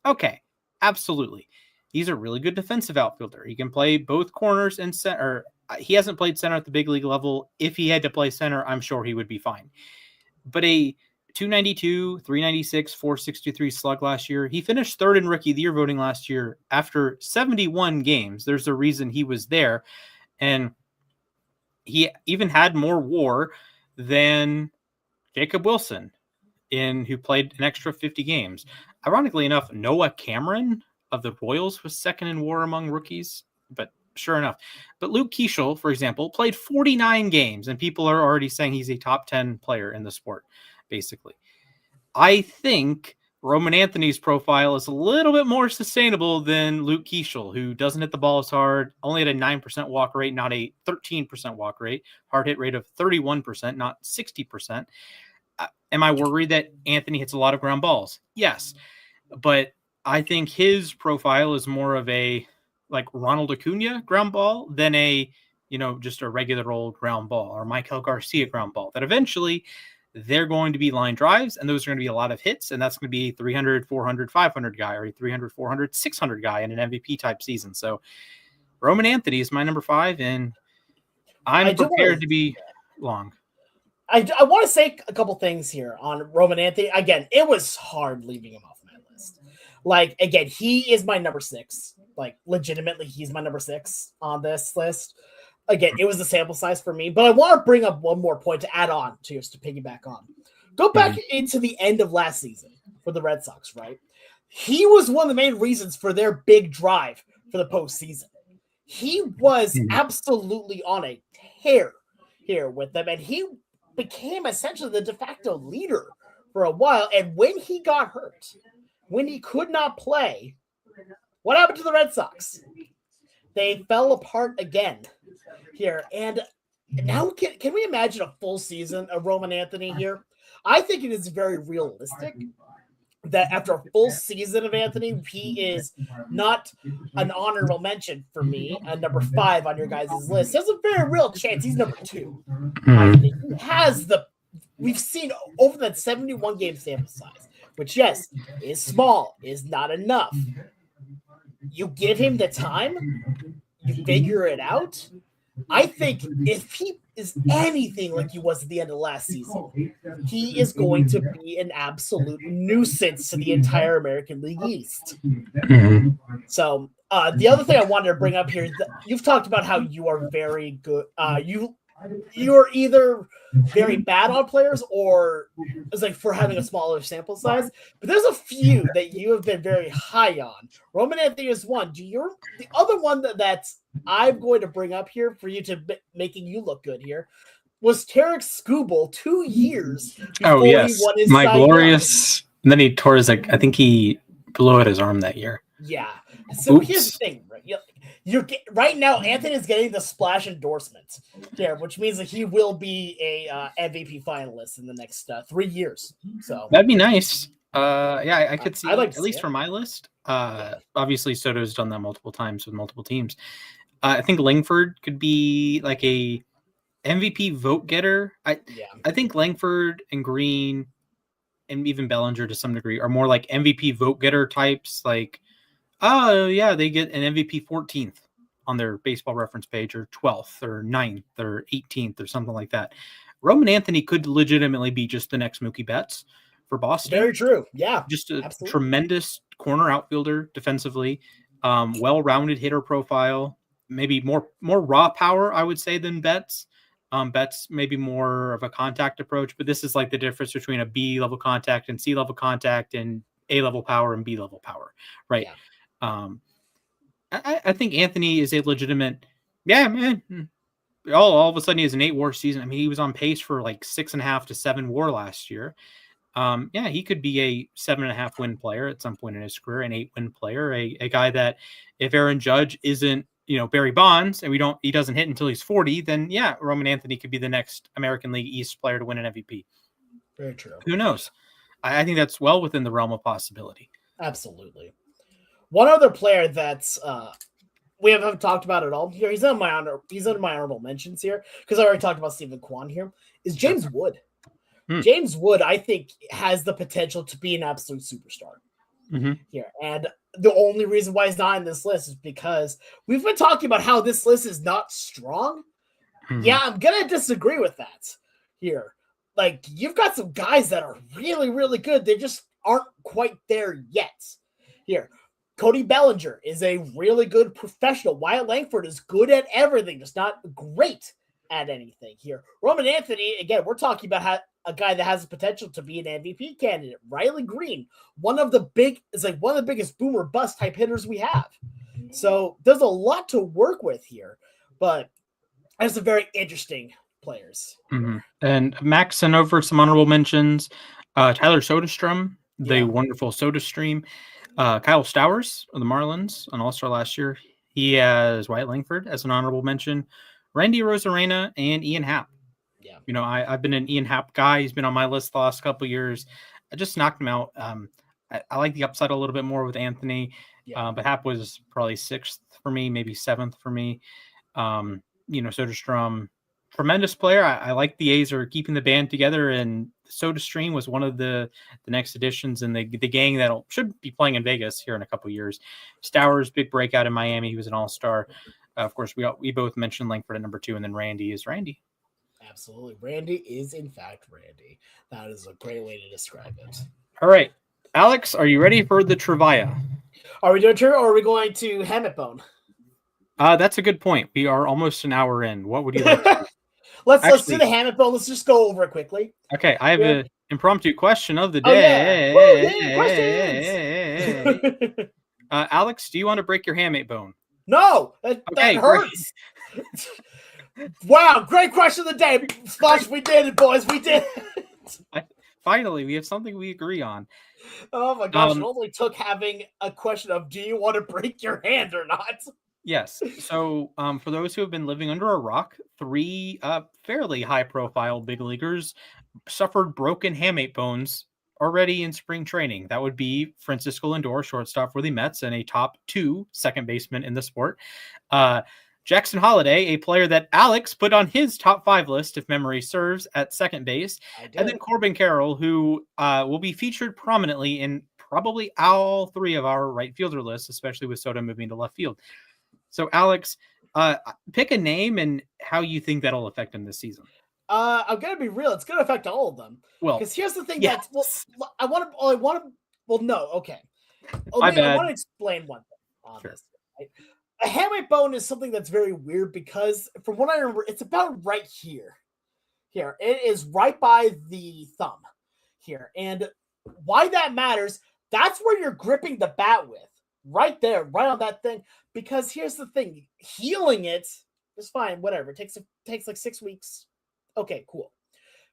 Okay, absolutely. He's a really good defensive outfielder. He can play both corners and center. He hasn't played center at the big league level. If he had to play center, I'm sure he would be fine. But a 292, 396, 463 slug last year. He finished third in Rookie of the Year voting last year after 71 games. There's a reason he was there. And he even had more WAR than Jacob Wilson, who played an extra 50 games. Ironically enough, Noah Cameron of the Royals was second in WAR among rookies, but sure enough. But Luke Keeschel, for example, played 49 games, and people are already saying he's a top 10 player in the sport, basically. I think Roman Anthony's profile is a little bit more sustainable than Luke Keeschel, who doesn't hit the ball as hard, only at a 9% walk rate, not a 13% walk rate, hard hit rate of 31%, not 60%. Am I worried that Anthony hits a lot of ground balls? Yes. But I think his profile is more of a like Ronald Acuna ground ball than just a regular old ground ball or Michael Garcia ground ball that eventually they're going to be line drives, and those are going to be a lot of hits, and that's going to be 300, 400, 500 guy or a 300, 400, 600 guy in an MVP type season. So Roman Anthony is my number 5, and I'm prepared to be long. I want to say a couple things here on Roman Anthony. Again, it was hard leaving him off my list. Like, again, he is my number 6. Like, legitimately, he's my number 6 on this list. Again, it was the sample size for me, but I want to bring up one more point to add on to piggyback on. Go back into the end of last season for the Red Sox, right? He was one of the main reasons for their big drive for the postseason. He was absolutely on a tear here with them, and he became essentially the de facto leader for a while. And when he got hurt, when he could not play, what happened to the Red Sox? They fell apart again here. And now can we imagine a full season of Roman Anthony here? I think it is very realistic that after a full season of Anthony, he is not an honorable mention for me and number 5 on your guys' list. There's a very real chance he's number 2. He has we've seen over that 71 game sample size, which yes, is small, is not enough. You give him the time, you figure it out. I think if he is anything like he was at the end of last season, he is going to be an absolute nuisance to the entire American League East. So the other thing I wanted to bring up here is that you've talked about how you are very good. You're either very bad on players or it's like for having a smaller sample size. But there's a few that you have been very high on. Roman Anthony is one. The other one that I'm going to bring up here for you to making you look good here was Tarek Skubal 2 years before he won his my glorious. And then he tore his I think he blew out his arm that year. Yeah. So here's the thing, right? Right now, Anthony is getting the splash endorsement here, which means that he will be a MVP finalist in the next 3 years. So that'd be nice. I could see. Like at least for my list. Obviously, Soto's done that multiple times with multiple teams. I think Langford could be like a MVP vote getter. I think Langford and Green and even Bellinger to some degree are more like MVP vote getter types. Like, oh yeah, they get an MVP 14th on their baseball reference page, or 12th or 9th or 18th or something like that. Roman Anthony could legitimately be just the next Mookie Betts for Boston. Very true. Yeah. Just a tremendous corner outfielder defensively, well-rounded hitter profile, maybe more raw power, I would say, than Betts. Betts maybe more of a contact approach, but this is like the difference between a B level contact and C level contact and A-level power and B-level power, right? Yeah. I think Anthony is a legitimate, man. All of a sudden he has an 8 WAR season. I mean, he was on pace for like 6.5 to 7 WAR last year. He could be a 7.5 win player at some point in his career, an 8 win player, a guy that if Aaron Judge isn't, Barry Bonds and he doesn't hit until he's 40, then Roman Anthony could be the next American League East player to win an MVP. Very true. Who knows? I think that's well within the realm of possibility. Absolutely. One other player that's we haven't talked about at all here. He's under my honorable mentions here because I already talked about Stephen Kwan here. Is James Wood. James Wood, I think, has the potential to be an absolute superstar here. And the only reason why he's not in this list is because we've been talking about how this list is not strong. Yeah, I'm going to disagree with that here. Like, you've got some guys that are really, really good. They just aren't quite there yet here. Cody Bellinger is a really good professional. Wyatt Langford is good at everything, just not great at anything here. Roman Anthony, again, we're talking about a guy that has the potential to be an MVP candidate. Riley Green, one of the biggest boomer bust type hitters we have. So there's a lot to work with here, but there's some very interesting players. And Max sent over some honorable mentions. Tyler Soderstrom, the wonderful SodaStream. Kyle Stowers of the Marlins, an all-star last year. He has Wyatt Langford as an honorable mention. Randy Rosarena and Ian Happ. Yeah. I've been an Ian Happ guy. He's been on my list the last couple of years. I just knocked him out. I like the upside a little bit more with Anthony, but Happ was probably 6th for me, maybe 7th for me. Soderstrom, tremendous player. I like the A's are keeping the band together, and SodaStream was one of the next additions in the gang that should be playing in Vegas here in a couple of years. Stowers, big breakout in Miami. He was an all-star. Of course, we both mentioned Langford at number 2, and then Randy is Randy. Absolutely. Randy is, in fact, Randy. That is a great way to describe it. All right. Alex, are you ready for the trivia? Are we doing trivia or are we going to Hamate Bone? That's a good point. We are almost an hour in. What would you like to do? Let's do the Hamate Bone. Let's just go over it quickly. Okay. I have an impromptu question of the day. Questions. Alex, do you want to break your hamate bone? No, that hurts. Wow, great question of the day. Splash, we did it, boys. We did it. Finally, we have something we agree on. Oh my gosh, it only took having a question of do you want to break your hand or not? Yes. So for those who have been living under a rock, 3 fairly high-profile big leaguers suffered broken hamate bones already in spring training. That would be Francisco Lindor, shortstop for the Mets, and a top 2 second baseman in the sport. Jackson Holliday, a player that Alex put on his top 5 list, if memory serves, at second base. And then Corbin Carroll, who will be featured prominently in probably all 3 of our right fielder lists, especially with Soto moving to left field. So, Alex, pick a name and how you think that'll affect him this season. I'm going to be real. It's going to affect all of them. Well, because here's the thing. Okay. I want to explain one thing on this. Right? A hamate bone is something that's very weird because from what I remember, it's about right here. Here. It is right by the thumb here. And why that matters, that's where you're gripping the bat with. Right there, right on that thing. Because here's the thing. Healing it is fine. Whatever. It takes like 6 weeks. Okay, cool.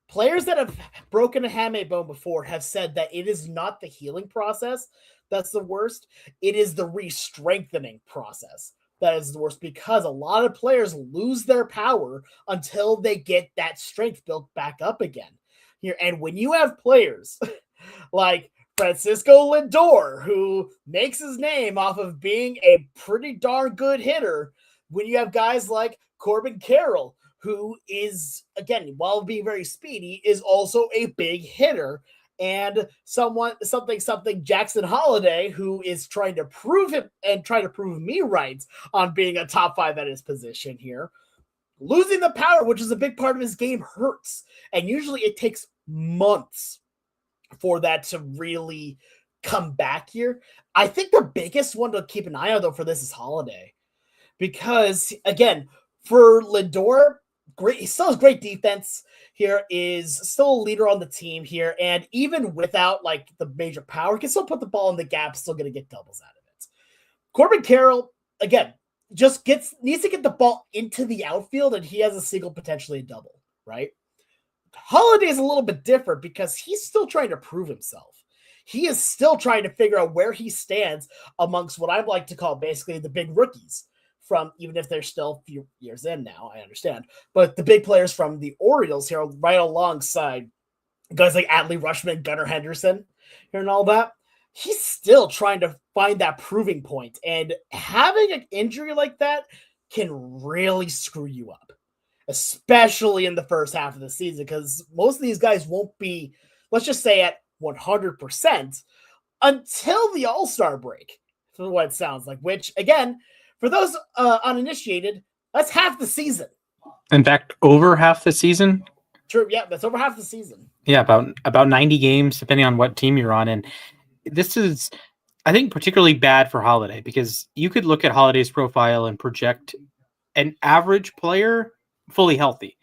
Players that have broken a hamate bone before have said that it is not the healing process that's the worst. It is the re-strengthening process that is the worst because a lot of players lose their power until they get that strength built back up again. Here, and when you have players like Francisco Lindor, who makes his name off of being a pretty darn good hitter, when you have guys like Corbin Carroll, who is, again, while being very speedy, is also a big hitter, and something Jackson Holliday, who is trying to prove him and try to prove me right on being a top 5 at his position here. Losing the power, which is a big part of his game, hurts, and usually it takes months for that to really come back here. I think the biggest one to keep an eye on, though, for this is Holliday, because again, for Lindor, great. He still has great defense. here is still a leader on the team here, and even without like the major power, can still put the ball in the gap, still going to get doubles out of it. Corbin Carroll, again, just needs to get the ball into the outfield, and he has a single, potentially a double, right? Holiday is a little bit different because he's still trying to prove himself. He is still trying to figure out where he stands amongst what I'd like to call basically the big rookies from, even if they're still a few years in now, I understand, but the big players from the Orioles here right alongside guys like Adley Rutschman, Gunnar Henderson here and all that. He's still trying to find that proving point, and having an injury like that can really screw you up, especially in the first half of the season, because most of these guys won't be, let's just say, at 100% until the All-Star break, for what it sounds like, which, again, for those uninitiated, that's half the season. In fact, over half the season? True, yeah, that's over half the season. Yeah, about 90 games, depending on what team you're on. And this is, I think, particularly bad for Holiday, because you could look at Holiday's profile and project an average player fully healthy.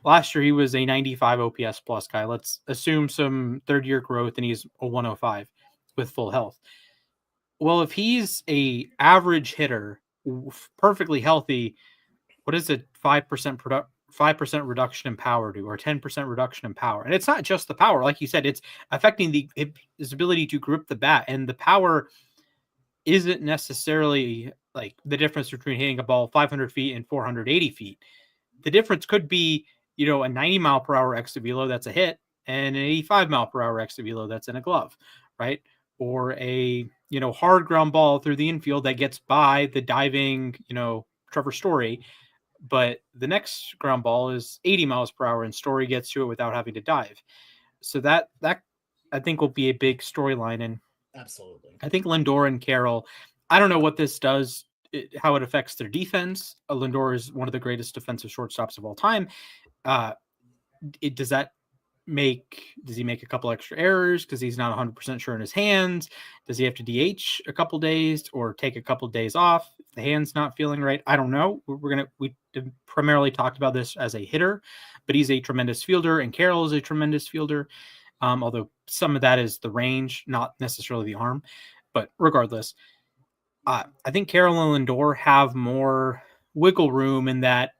Last year, he was a 95 OPS plus guy. Let's assume some third-year growth, and he's a 105 with full health. Well, if he's a average hitter, perfectly healthy, what is a 5% reduction in power do, or 10% reduction in power? And it's not just the power. Like you said, it's affecting his ability to grip the bat. And the power isn't necessarily like the difference between hitting a ball 500 feet and 480 feet. The difference could be, a 90 mile per hour exit velo that's a hit, and an 85 mile per hour exit velo that's in a glove, right? Or a, hard ground ball through the infield that gets by the diving, Trevor Story, but the next ground ball is 80 miles per hour and Story gets to it without having to dive. So that I think will be a big storyline. And absolutely, I think Lindor and Carroll, I don't know what this does, how it affects their defense. Lindor is one of the greatest defensive shortstops of all time. Does he make a couple extra errors because he's not 100% sure in his hands? Does he have to DH a couple days or take a couple days off if the hand's not feeling right? I don't know. We primarily talked about this as a hitter, but he's a tremendous fielder, and Carroll is a tremendous fielder. Although some of that is the range, not necessarily the arm. But regardless, I think Carroll and Lindor have more wiggle room in that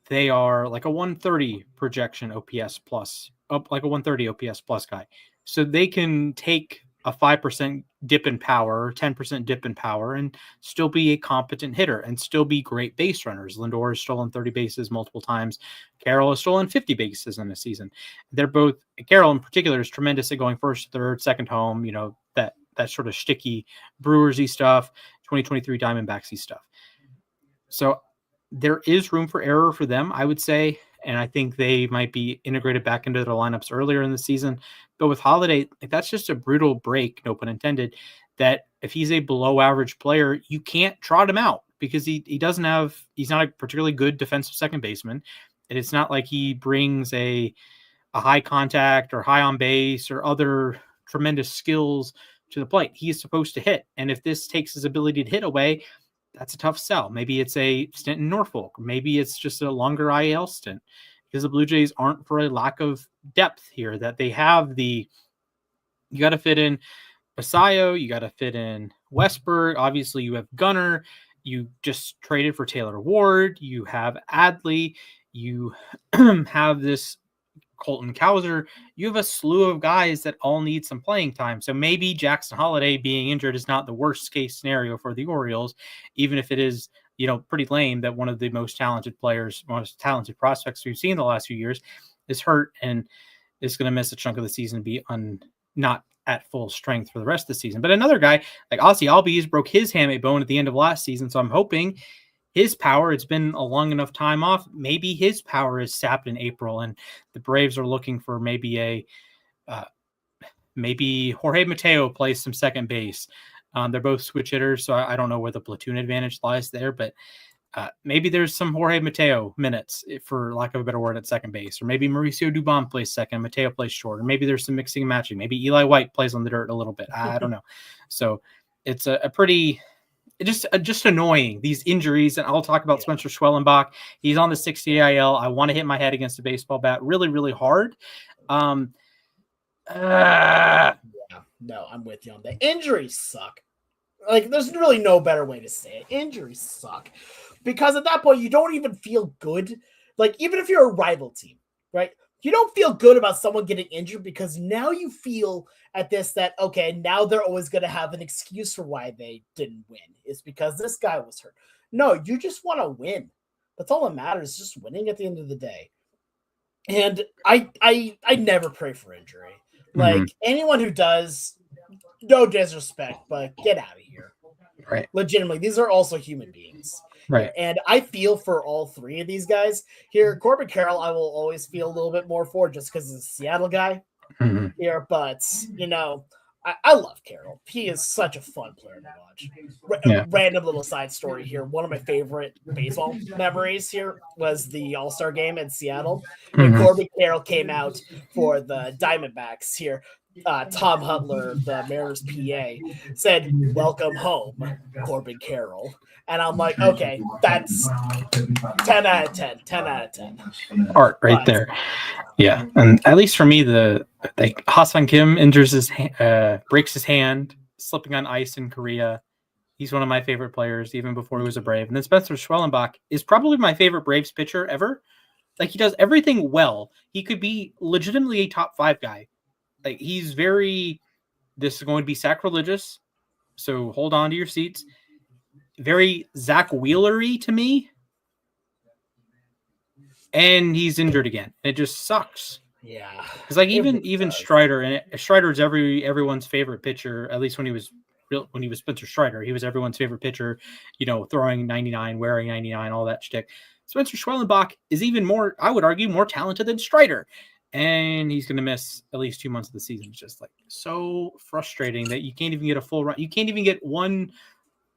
they are like a 130 projection OPS plus, like a 130 OPS plus guy. So they can take a 5% dip in power, 10% dip in power, and still be a competent hitter and still be great base runners. Lindor has stolen 30 bases multiple times. Carroll has stolen 50 bases in a season. They're both, Carroll in particular is tremendous at going first, third, second home, that sort of sticky Brewersy stuff, 2023 Diamondbacksy stuff. So there is room for error for them, I would say. And I think they might be integrated back into their lineups earlier in the season. But with Holiday, that's just a brutal break, no pun intended, that if he's a below average player, you can't trot him out because he's not a particularly good defensive second baseman. And it's not like he brings a high contact or high on base or other tremendous skills to the plate. He's supposed to hit. And if this takes his ability to hit away, that's a tough sell. Maybe it's a stint in Norfolk. Maybe it's just a longer IL stint because the Blue Jays aren't for a lack of depth here, that they have you got to fit in Basayo, you got to fit in Westberg. Obviously you have Gunnar, you just traded for Taylor Ward, you have Adley, you have this Colton Cowser, you have a slew of guys that all need some playing time. So maybe Jackson Holiday being injured is not the worst case scenario for the Orioles, even if it is, pretty lame that one of the most talented prospects we've seen the last few years is hurt and is going to miss a chunk of the season, be not at full strength for the rest of the season. But another guy like Ozzy Albies broke his hamate bone at the end of last season. So I'm hoping his power, it's been a long enough time off, maybe his power is sapped in April, and the Braves are looking for maybe maybe Jorge Mateo plays some second base. They're both switch hitters, so I don't know where the platoon advantage lies there, but maybe there's some Jorge Mateo minutes, for lack of a better word, at second base, or maybe Mauricio Dubon plays second, Mateo plays short, or maybe there's some mixing and matching. Maybe Eli White plays on the dirt a little bit. I don't know. So it's a pretty just annoying, these injuries. And I'll talk about Spencer Schwellenbach. He's on the 60 IL. I want to hit my head against a baseball bat really, really hard. No, I'm with you on that. Injuries suck. Like, there's really no better way to say it. Injuries suck. Because at that point, you don't even feel good. Like, even if you're a rival team, right? You don't feel good about someone getting injured because now you feel at this that, okay, now they're always going to have an excuse for why they didn't win. It's because this guy was hurt. No, you just want to win. That's all that matters, just winning at the end of the day. And I never pray for injury. Like, anyone who does, no disrespect, but get out of here. Right. Legitimately, these are also human beings. Right. And I feel for all three of these guys. Here, Corbin Carroll, I will always feel a little bit more for just because he's a Seattle guy here. But, you know, I love Carroll. He is such a fun player to watch. Random little side story here. One of my favorite baseball memories here was the All-Star game in Seattle. And Corbin Carroll came out for the Diamondbacks here. Tom Hutler, the Mariners PA, said, "Welcome home, Corbin Carroll." And I'm like, okay, that's 10 out of 10. 10 out of 10. Art right there. Yeah. And at least for me, Ha-Seong Kim injures breaks his hand, slipping on ice in Korea. He's one of my favorite players, even before he was a Brave. And then Spencer Schwellenbach is probably my favorite Braves pitcher ever. Like, he does everything well. He could be legitimately a top 5 guy. Like, this is going to be sacrilegious, so hold on to your seats. Very Zach Wheeler-y to me. And he's injured again. It just sucks. Yeah. Because like even Strider, and Strider is everyone's favorite pitcher, at least when he was Spencer Strider. He was everyone's favorite pitcher, you know, throwing 99, wearing 99, all that shtick. Spencer Schwellenbach is even more, I would argue, more talented than Strider. And he's going to miss at least 2 months of the season. It's just like so frustrating that you can't even get a full run. You can't even get one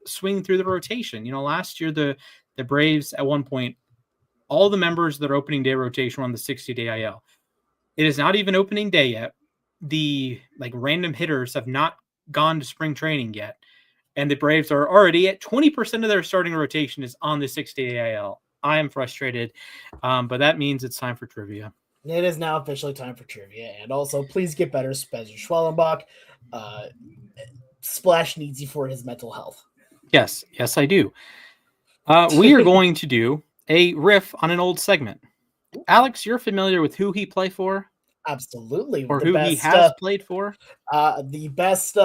swing through the rotation. You know, last year, the Braves at one point, all the members of their opening day rotation were on the 60-day IL. It is not even opening day yet. The random hitters have not gone to spring training yet. And the Braves are already at 20% of their starting rotation is on the 60-day IL. I am frustrated. But that means it's time for trivia. It is now officially time for trivia. And also, please get better, Spencer Schwellenbach. Splash needs you for his mental health. Yes, I do. We are going to do a riff on an old segment. Alex, you're familiar with who he played for? Absolutely. Or who he has played for? The best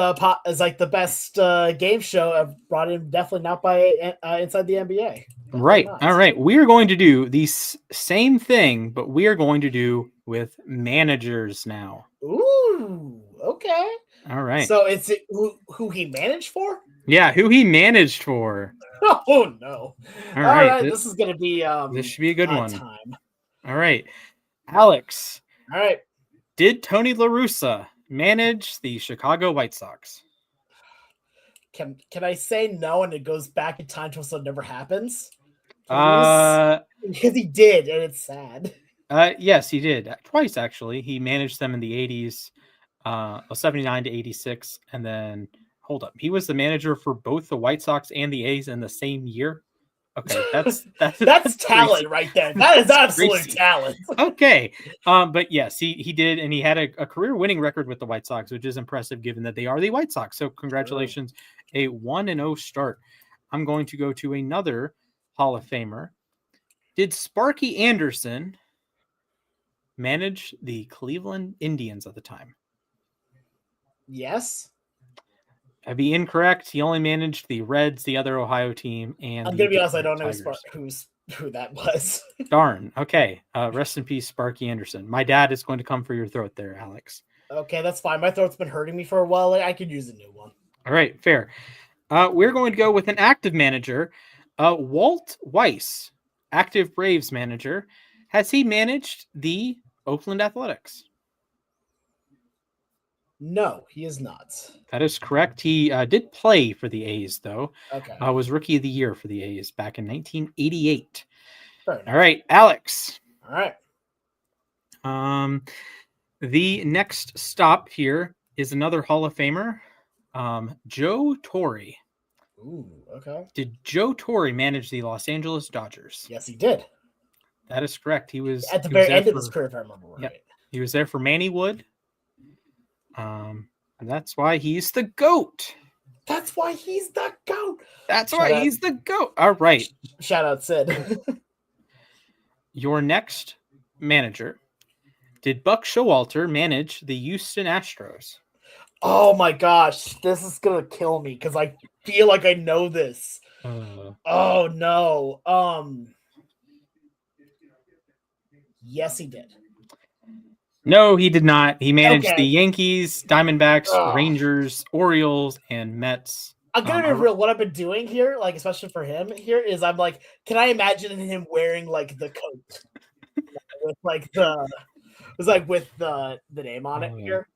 is like the best game show I've brought in, definitely not by Inside the NBA. Right. All right. We are going to do the same thing, but we are going to do with managers now. Ooh, okay. All right. So it's who he managed for? Yeah, who he managed for. Oh, no. All right. This is going to be this should be a good one. Time. All right. Alex. All right. Did Tony La Russa manage the Chicago White Sox? Can I say no and it goes back in time to so it never happens? Because he did, and it's sad. Yes, he did. Twice, actually. He managed them in the 80s, 79 to 86. And then, hold up. He was the manager for both the White Sox and the A's in the same year. Okay, that's talent crazy. Right there. That is absolute talent. Okay, but yes, he did, and he had a career winning record with the White Sox, which is impressive given that they are the White Sox. So congratulations, a 1-0 start. I'm going to go to another Hall of Famer. Did Sparky Anderson manage the Cleveland Indians at the time? Yes. I'd be incorrect. He only managed the Reds, the other Ohio team, and I'm gonna be honest, I don't know who that was. Darn. Okay. Rest in peace, Sparky Anderson. My dad is going to come for your throat there, Alex. Okay, that's fine. My throat's been hurting me for a while. I could use a new one. All right, fair. We're going to go with an active manager, Walt Weiss, active Braves manager. Has he managed the Oakland Athletics? No, he is not. That is correct. He did play for the A's, though. Okay. Was Rookie of the Year for the A's back in 1988. All right, Alex. All right. The next stop here is another Hall of Famer, Joe Torre. Ooh, okay. Did Joe Torre manage the Los Angeles Dodgers? Yes, he did. That is correct. He was At the he was very there end of for- his career, if I remember right. Yep. He was there for Manny Wood. And that's why he's the GOAT. That's why he's the GOAT. That's Shout why out- he's the GOAT. All right. Shout out Sid. Your next manager. Did Buck Showalter manage the Houston Astros? Oh my gosh, this is gonna kill me because I feel like I know this. Oh no. Yes, he did. No, he did not. He managed Okay. the Yankees, Diamondbacks, Ugh. Rangers, Orioles, and Mets. I'm gonna be real. What I've been doing here, like especially for him here, is I'm like, can I imagine him wearing like the coat with like the with the name on it here?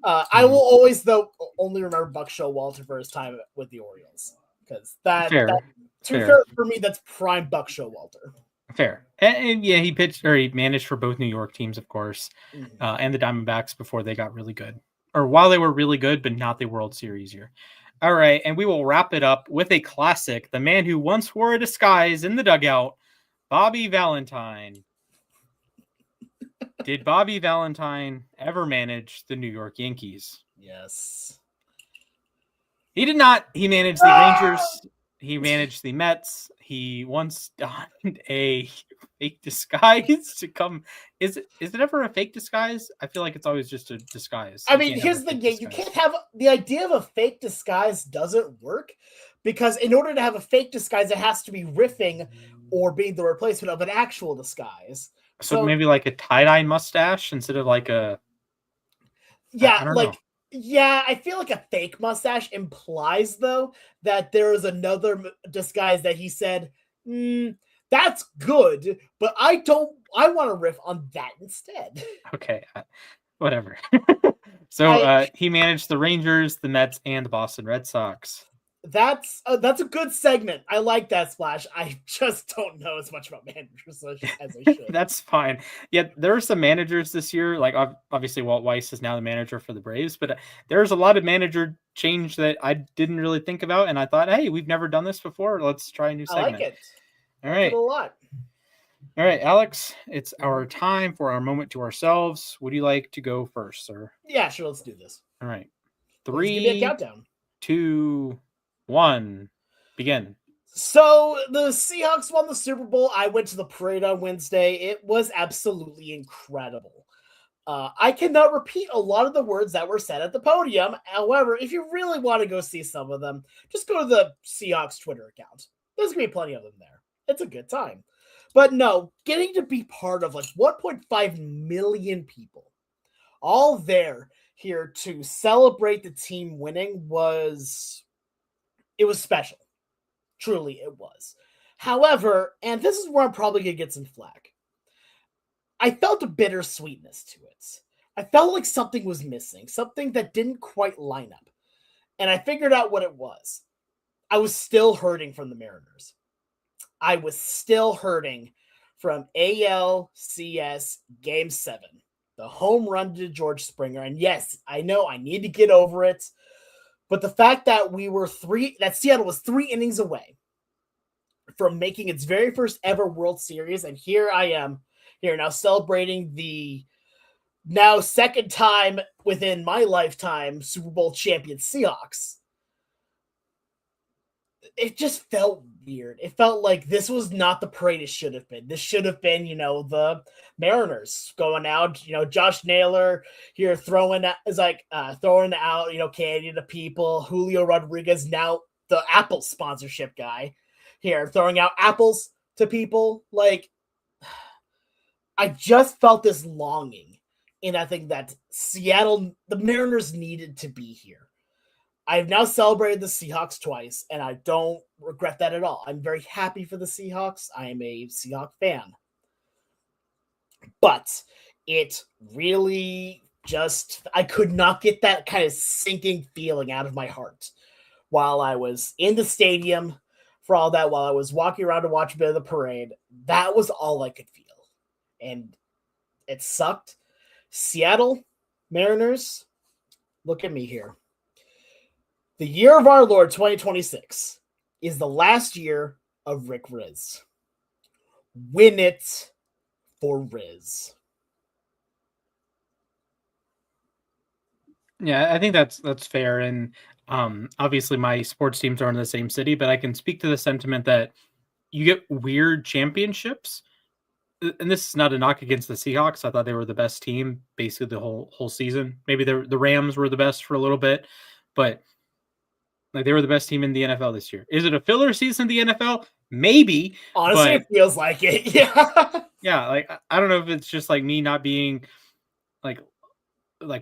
I will always though only remember Buck Showalter for his time with the Orioles because Fair. for me that's prime Buck Showalter. Fair. And yeah, he pitched or he managed for both New York teams, of course, and the Diamondbacks before they got really good, or while they were really good, but not the World Series year. All right, and we will wrap it up with a classic: the man who once wore a disguise in the dugout, Bobby Valentine. Did Bobby Valentine ever manage the New York Yankees? Yes. He did not. He managed the Rangers. He managed the Mets. He once donned a fake disguise to come. Is it ever a fake disguise? I feel like it's always just a disguise. I mean, here's the thing: you can't have the idea of a fake disguise doesn't work because in order to have a fake disguise, it has to be riffing or being the replacement of an actual disguise. So maybe like a tie-dye mustache instead of like a. Yeah, I don't like know. Yeah, I feel like a fake mustache implies though that there is another disguise that he said, that's good, but I want to riff on that instead. Okay, whatever. So he managed the Rangers, the Mets, and the Boston Red Sox. That's a good segment. I like that, Splash. I just don't know as much about managers as I should. That's fine. Yeah, there are some managers this year. Like obviously, Walt Weiss is now the manager for the Braves, but there's a lot of manager change that I didn't really think about, and I thought, hey, we've never done this before. Let's try a new segment. I like it. All right. I like it a lot. All right, Alex, it's our time for our moment to ourselves. Would you like to go first, sir? Yeah, sure. Let's do this. All right. Please give me a countdown. 2, 1, begin. So the Seahawks won the Super Bowl. I went to the parade on Wednesday. It was absolutely incredible. I cannot repeat a lot of the words that were said at the podium. However, if you really want to go see some of them, just go to the Seahawks Twitter account. There's going to be plenty of them there. It's a good time. But no, getting to be part of like 1.5 million people all there here to celebrate the team winning was special. Truly, it was. However, and this is where I'm probably going to get some flack, I felt a bittersweetness to it. I felt like something was missing, something that didn't quite line up. And I figured out what it was. I was still hurting from the Mariners. I was still hurting from ALCS Game 7. The home run to George Springer. And yes, I know I need to get over it. But the fact that Seattle was 3 innings away from making its very first ever World Series. And here I am here now celebrating the now second time within my lifetime Super Bowl champion Seahawks. It just felt weird. It felt like this was not the parade it should have been. This should have been, the Mariners going out, Josh Naylor here throwing out, candy to people. Julio Rodriguez, now the Apple sponsorship guy here, throwing out apples to people. Like, I just felt this longing. And I think that the Mariners needed to be here. I've now celebrated the Seahawks twice, and I don't regret that at all. I'm very happy for the Seahawks. I am a Seahawks fan. But it really I could not get that kind of sinking feeling out of my heart while I was in the stadium for all that, while I was walking around to watch a bit of the parade. That was all I could feel. And it sucked. Seattle Mariners, look at me here. The year of our Lord, 2026. is the last year of Rick Riz. Win it for Riz. Yeah, I think that's fair. And obviously my sports teams are in the same city, but I can speak to the sentiment that you get weird championships. And this is not a knock against the Seahawks. I thought they were the best team basically the whole season. Maybe the Rams were the best for a little bit, but like they were the best team in the NFL this year. Is it a filler season in the NFL? Maybe. Honestly, it feels like it. Yeah. Yeah, like I don't know if it's just like me not being like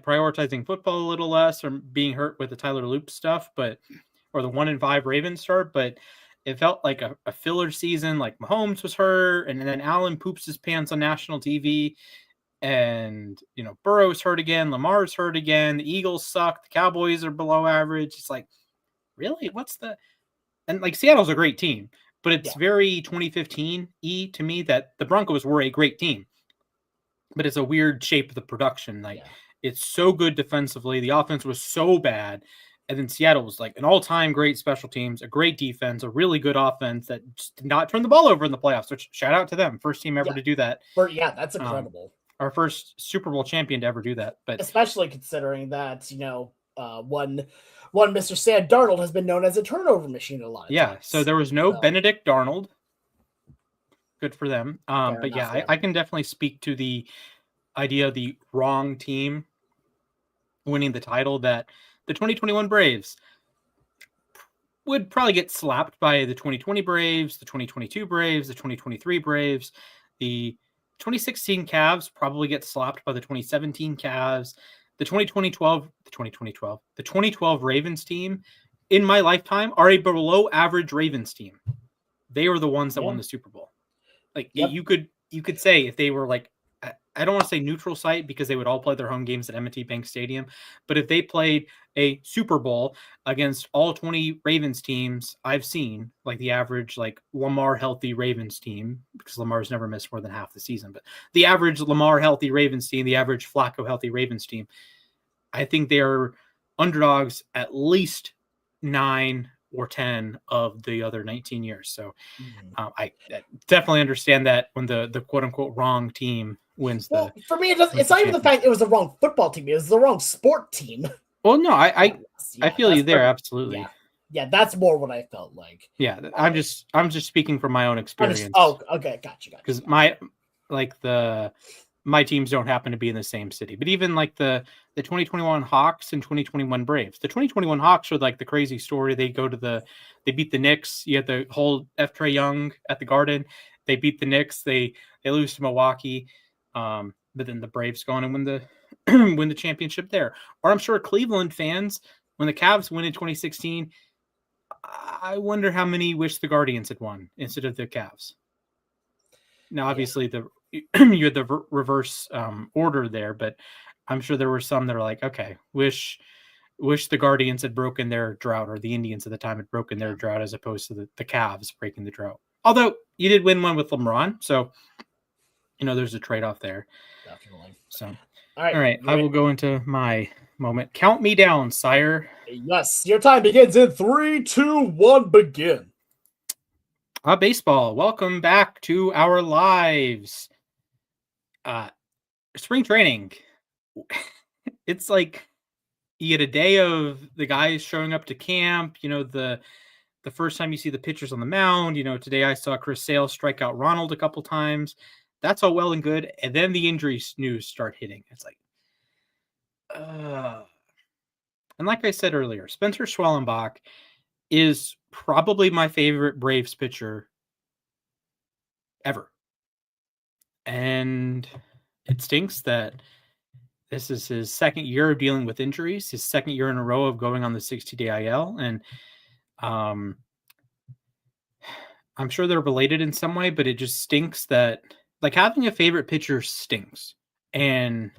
prioritizing football a little less or being hurt with the Tyler Loop stuff, but or the 1-5 Ravens start, but it felt like a filler season. Like Mahomes was hurt, and then Allen poops his pants on national TV, and Burrow's hurt again, Lamar's hurt again, the Eagles suck, the Cowboys are below average. It's like, really, and like Seattle's a great team, but it's very 2015-y to me that the Broncos were a great team, but it's a weird shape of the production. Like it's so good defensively, the offense was so bad. And then Seattle was like an all-time great special teams, a great defense, a really good offense that just did not turn the ball over in the playoffs, which shout out to them. First team ever to do that. That's incredible. Our first Super Bowl champion to ever do that. But especially considering that, one Mr. Sam Darnold has been known as a turnover machine a lot of times. So there was no Benedict Darnold. Good for them. But yeah, I can definitely speak to the idea of the wrong team winning the title, that the 2021 Braves would probably get slapped by the 2020 Braves, the 2022 Braves, the 2023 Braves. The 2016 Cavs probably get slapped by the 2017 Cavs. The 2012 Ravens team in my lifetime are a below average Ravens team. They were the ones that won the Super Bowl. Like you could say if they were like, I don't want to say neutral site because they would all play their home games at M&T Bank Stadium. But if they played a Super Bowl against all 20 Ravens teams I've seen, like the average like Lamar healthy Ravens team, because Lamar's never missed more than half the season, but the average Lamar healthy Ravens team, the average Flacco healthy Ravens team, I think they're underdogs at least 9 or 10 of the other 19 years. So I definitely understand that when the quote unquote wrong team wins for me, it's not even the fact it was the wrong football team. It was the wrong sport team. Well, no, I feel you there. Absolutely. Yeah, that's more what I felt like. Yeah. I'm just speaking from my own experience. Okay. Gotcha. Because my teams don't happen to be in the same city, but even like the 2021 Hawks and 2021 Braves, the 2021 Hawks are like the crazy story. They beat the Knicks. You had the whole F. Trey Young at the Garden. They beat the Knicks. They lose to Milwaukee. But then the Braves go on and win the win the championship there. Or I'm sure Cleveland fans, when the Cavs win in 2016, I wonder how many wish the Guardians had won instead of the Cavs. Now, obviously, you had the reverse order there, but I'm sure there were some that are like, okay, wish the Guardians had broken their drought, or the Indians at the time had broken their drought, as opposed to the Cavs breaking the drought. Although you did win one with LeBron, so there's a trade-off there. Definitely. So, all right, I will go into my moment. Count me down, sire. Yes, your time begins in 3, 2, 1, begin. Baseball, welcome back to our lives. Spring training. It's like you get a day of the guys showing up to camp. The first time you see the pitchers on the mound. Today I saw Chris Sale strike out Ronald a couple times. That's all well and good. And then the injury news start hitting. It's like, and like I said earlier, Spencer Schwellenbach is probably my favorite Braves pitcher ever. And it stinks that this is his second year of dealing with injuries, his second year in a row of going on the 60-day IL. And I'm sure they're related in some way, but it just stinks that, like, having a favorite pitcher stinks. And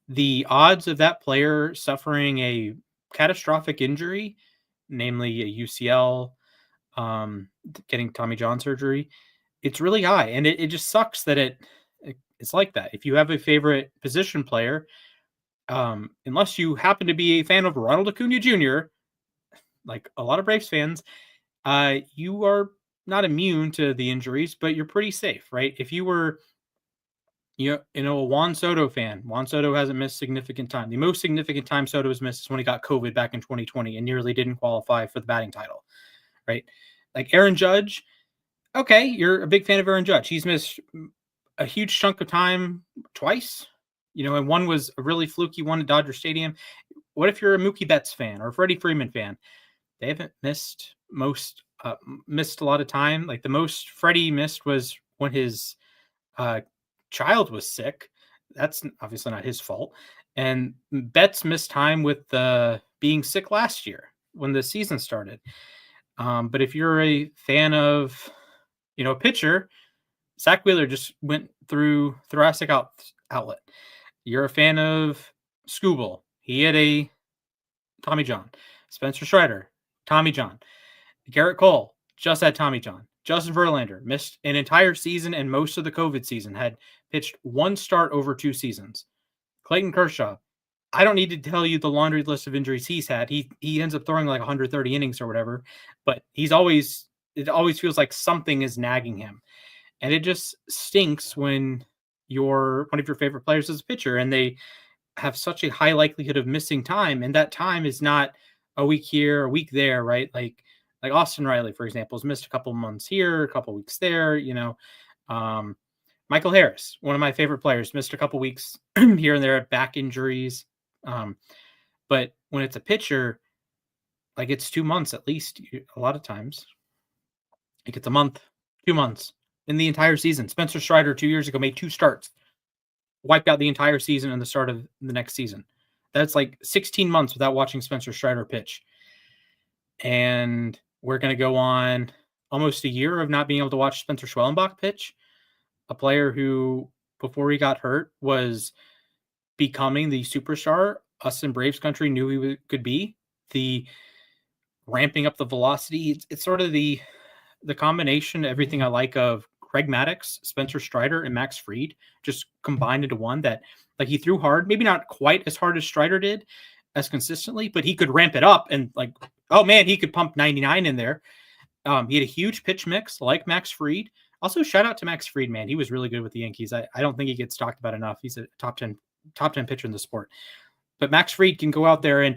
the odds of that player suffering a catastrophic injury, namely a UCL, getting Tommy John surgery, it's really high. And it just sucks that it's like that. If you have a favorite position player, unless you happen to be a fan of Ronald Acuna Jr., like a lot of Braves fans, you are not immune to the injuries, but you're pretty safe, right? If you were, a Juan Soto fan, Juan Soto hasn't missed significant time. The most significant time Soto has missed is when he got COVID back in 2020 and nearly didn't qualify for the batting title, right? Like Aaron Judge, okay, you're a big fan of Aaron Judge. He's missed a huge chunk of time twice, and one was a really fluky one at Dodger Stadium. What if you're a Mookie Betts fan or a Freddie Freeman fan? They haven't missed a lot of time. Like the most Freddie missed was when his child was sick. That's obviously not his fault. And Betts missed time with being sick last year when the season started. But if you're a fan of, a pitcher, Zach Wheeler just went through thoracic outlet. You're a fan of Skubal. He had a Tommy John. Spencer Strider, Tommy John. Garrett Cole just had Tommy John. Justin Verlander missed an entire season and most of the COVID season, had pitched one start over 2 seasons. Clayton Kershaw, I don't need to tell you the laundry list of injuries he's had. He ends up throwing like 130 innings or whatever, but it always feels like something is nagging him. And it just stinks when one of your favorite players is a pitcher and they have such a high likelihood of missing time. And that time is not a week here, a week there, right? Like Austin Riley, for example, has missed a couple months here, a couple weeks there, Michael Harris, one of my favorite players, missed a couple weeks here and there at back injuries. But when it's a pitcher, like it's 2 months at least, a lot of times. Like it's a month, 2 months in the entire season. Spencer Strider 2 years ago made 2 starts, wiped out the entire season and the start of the next season. That's like 16 months without watching Spencer Strider pitch. And we're going to go on almost a year of not being able to watch Spencer Schwellenbach pitch, a player who, before he got hurt, was becoming the superstar us in Braves country knew he could be. The ramping up the velocity, it's sort of the combination, everything I like of Greg Maddux, Spencer Strider, and Max Fried just combined into one that, like, he threw hard, maybe not quite as hard as Strider did, as consistently, but he could ramp it up and like, oh man, he could pump 99 in there. He had a huge pitch mix like Max Fried. Also, shout out to Max Fried, man. He was really good with the Yankees. I don't think he gets talked about enough. He's a top 10 pitcher in the sport. But Max Fried can go out there and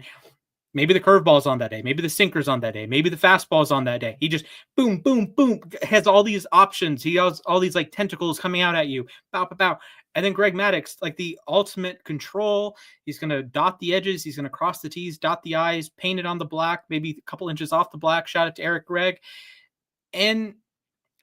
maybe the curveball's on that day, maybe the sinker's on that day, maybe the fastball's on that day. He just boom, boom, boom, has all these options. He has all these like tentacles coming out at you. Bow, bow, bow. And then Greg Maddux, like the ultimate control. He's going to dot the edges. He's going to cross the T's, dot the I's, paint it on the black, maybe a couple inches off the black. Shout out to Eric Gregg. And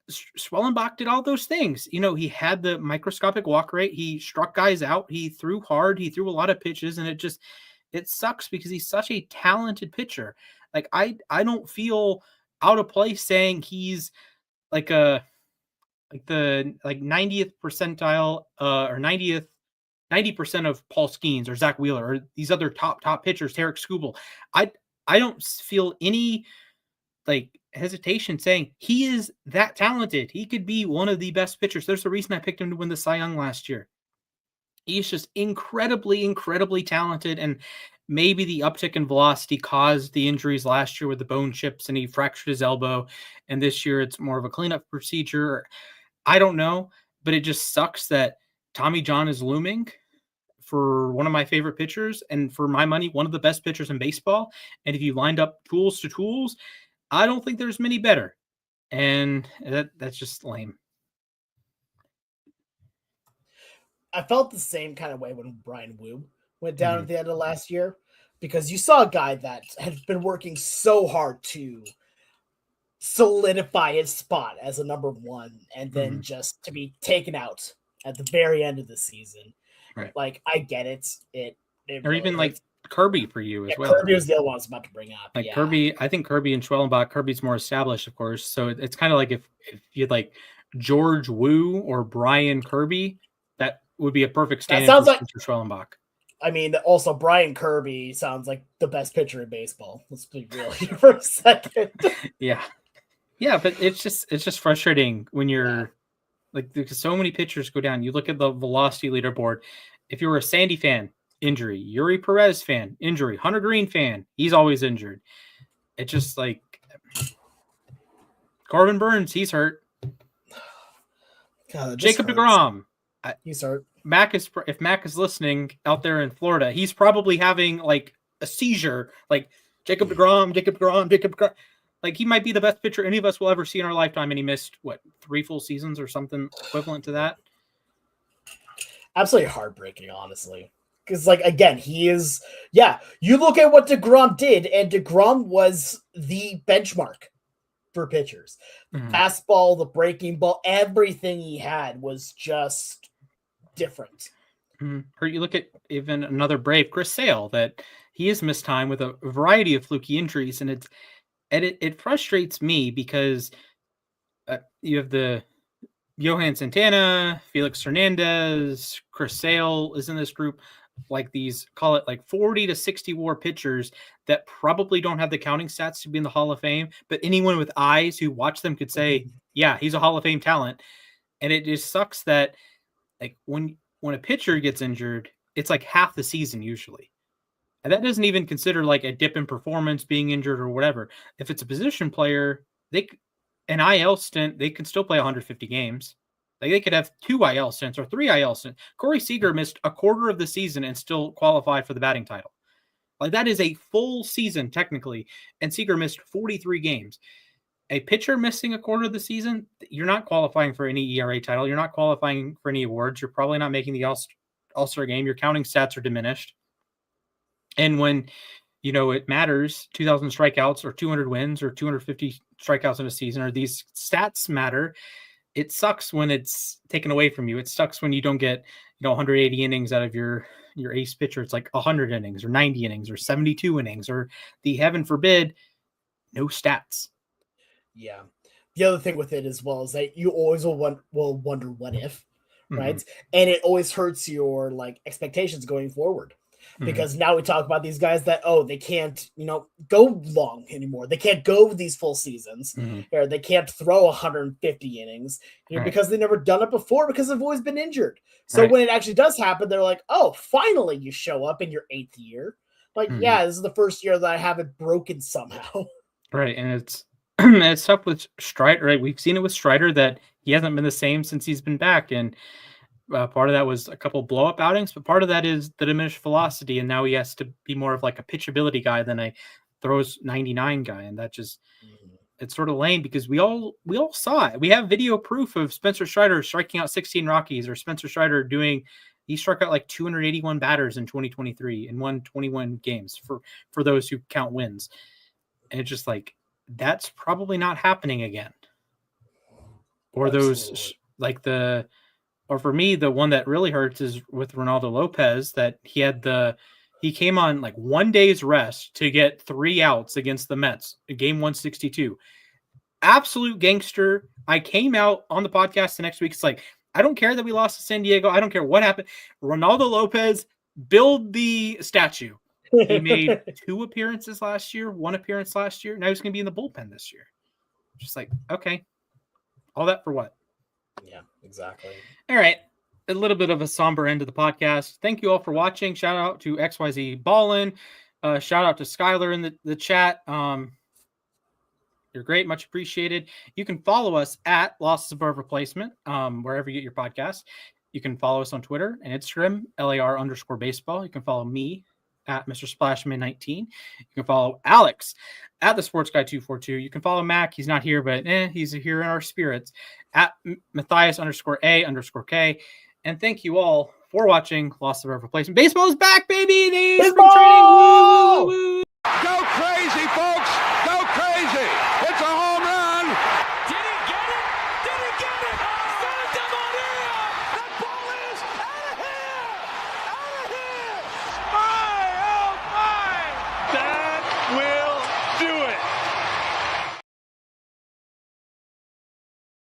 Schwellenbach did all those things. He had the microscopic walk rate. He struck guys out. He threw hard. He threw a lot of pitches. And it sucks because he's such a talented pitcher. Like I don't feel out of place saying he's like the 90th percentile or 90% of Paul Skeens or Zach Wheeler or these other top pitchers, Tarek Skubal. I don't feel any like hesitation saying he is that talented. He could be one of the best pitchers. There's a reason I picked him to win the Cy Young last year. He's just incredibly, incredibly talented. And maybe the uptick in velocity caused the injuries last year with the bone chips and he fractured his elbow. And this year it's more of a cleanup procedure. I don't know, but it just sucks that Tommy John is looming for one of my favorite pitchers. And for my money, one of the best pitchers in baseball. And if you lined up tools to tools, I don't think there's many better. And that's just lame. I felt the same kind of way when Brian Wu went down at the end of last year, because you saw a guy that had been working so hard to solidify his spot as a number one and then just to be taken out at the very end of the season. Right. Like, I get it. It or really even like Kirby for you as well. Kirby was the other one I was about to bring up. Like Kirby, I think Kirby and Schwellenbach, Kirby's more established, of course. So it's kind of like if you had like George Wu or Brian Kirby, that would be a perfect stand-in for like Schwellenbach. I mean, also Brian Kirby sounds like the best pitcher in baseball. Let's be real here for a second. Yeah, but it's just frustrating when you're like, because so many pitchers go down. You look at the velocity leaderboard. If you were a Sandy fan, injury. Yuri Perez fan, injury. Hunter Green fan, he's always injured. It's just like, Corbin Burns, he's hurt. God, Jacob deGrom. He's hurt. If Mac is listening out there in Florida, he's probably having like a seizure. Like Jacob deGrom. Like he might be the best pitcher any of us will ever see in our lifetime, and he missed 3 full seasons or something equivalent to that. Absolutely heartbreaking, honestly. Because, like, again, he is... Yeah, you look at what DeGrom did, and DeGrom was the benchmark for pitchers. Mm-hmm. Fastball, the breaking ball, everything he had was just different. Mm-hmm. Or you look at even another Brave, Chris Sale, that he has missed time with a variety of fluky injuries, and it frustrates me because you have the Johan Santana, Felix Hernandez, Chris Sale is in this group, like these, call it like 40 to 60 WAR pitchers that probably don't have the counting stats to be in the Hall of Fame, but anyone with eyes who watch them could say, yeah, he's a Hall of Fame talent. And it just sucks that like when a pitcher gets injured, it's like half the season usually. And that doesn't even consider like a dip in performance, being injured or whatever. If it's a position player, an IL stint, they can still play 150 games. Like they could have 2 IL stints or 3 IL stints. Corey Seager missed a quarter of the season and still qualified for the batting title. Like that is a full season technically, and Seager missed 43 games. A pitcher missing a quarter of the season, you're not qualifying for any ERA title. You're not qualifying for any awards. You're probably not making the All-Star game. Your counting stats are diminished. And when, it matters, 2,000 strikeouts or 200 wins or 250 strikeouts in a season, or these stats matter, it sucks when it's taken away from you. It sucks when you don't get, 180 innings out of your ace pitcher. It's like 100 innings or 90 innings or 72 innings or the heaven forbid, no stats. Yeah. The other thing with it as well is that you always will wonder what if, right? Mm-hmm. And it always hurts your like expectations going forward. Because now we talk about these guys that, they can't, go long anymore. They can't go these full seasons. Or they can't throw 150 innings because they've never done it before because they've always been injured. So when it actually does happen, they're like, finally you show up in your 8th year. Like, yeah, this is the first year that I have it broken somehow. Right. And it's tough with Strider, right? We've seen it with Strider that he hasn't been the same since he's been back. And part of that was a couple blow-up outings, but part of that is the diminished velocity, and now he has to be more of like a pitchability guy than a throws 99 guy, and that just it's sort of lame because we all saw it. We have video proof of Spencer Strider striking out 16 Rockies, or Spencer Strider he struck out like 281 batters in 2023 and won 21 games for those who count wins, and it's just like that's probably not happening again. Or those or for me, the one that really hurts is with Ronaldo Lopez, that he came on like 1 day's rest to get 3 outs against the Mets, game 162. Absolute gangster. I came out on the podcast the next week. It's like, I don't care that we lost to San Diego. I don't care what happened. Ronaldo Lopez, build the statue. He made 2 appearances last year, 1 appearance last year. Now he's going to be in the bullpen this year. Just like, okay. All that for what? Yeah, exactly. All right. A little bit of a somber end to the podcast. Thank you all for watching. Shout out to XYZ Ballin. Shout out to Skylar in the chat. You're great. Much appreciated. You can follow us at Losses Above Replacement, wherever you get your podcast. You can follow us on Twitter and Instagram, LAR_baseball. You can follow me at Mr. Splashman19. You can follow Alex at the Sports Guy 242. You can follow Mac. He's not here, but he's here in our spirits at Matthias_A_K. And thank you all for watching Lost of Replacement. Baseball is back, baby! Spring training! Woo, woo, woo.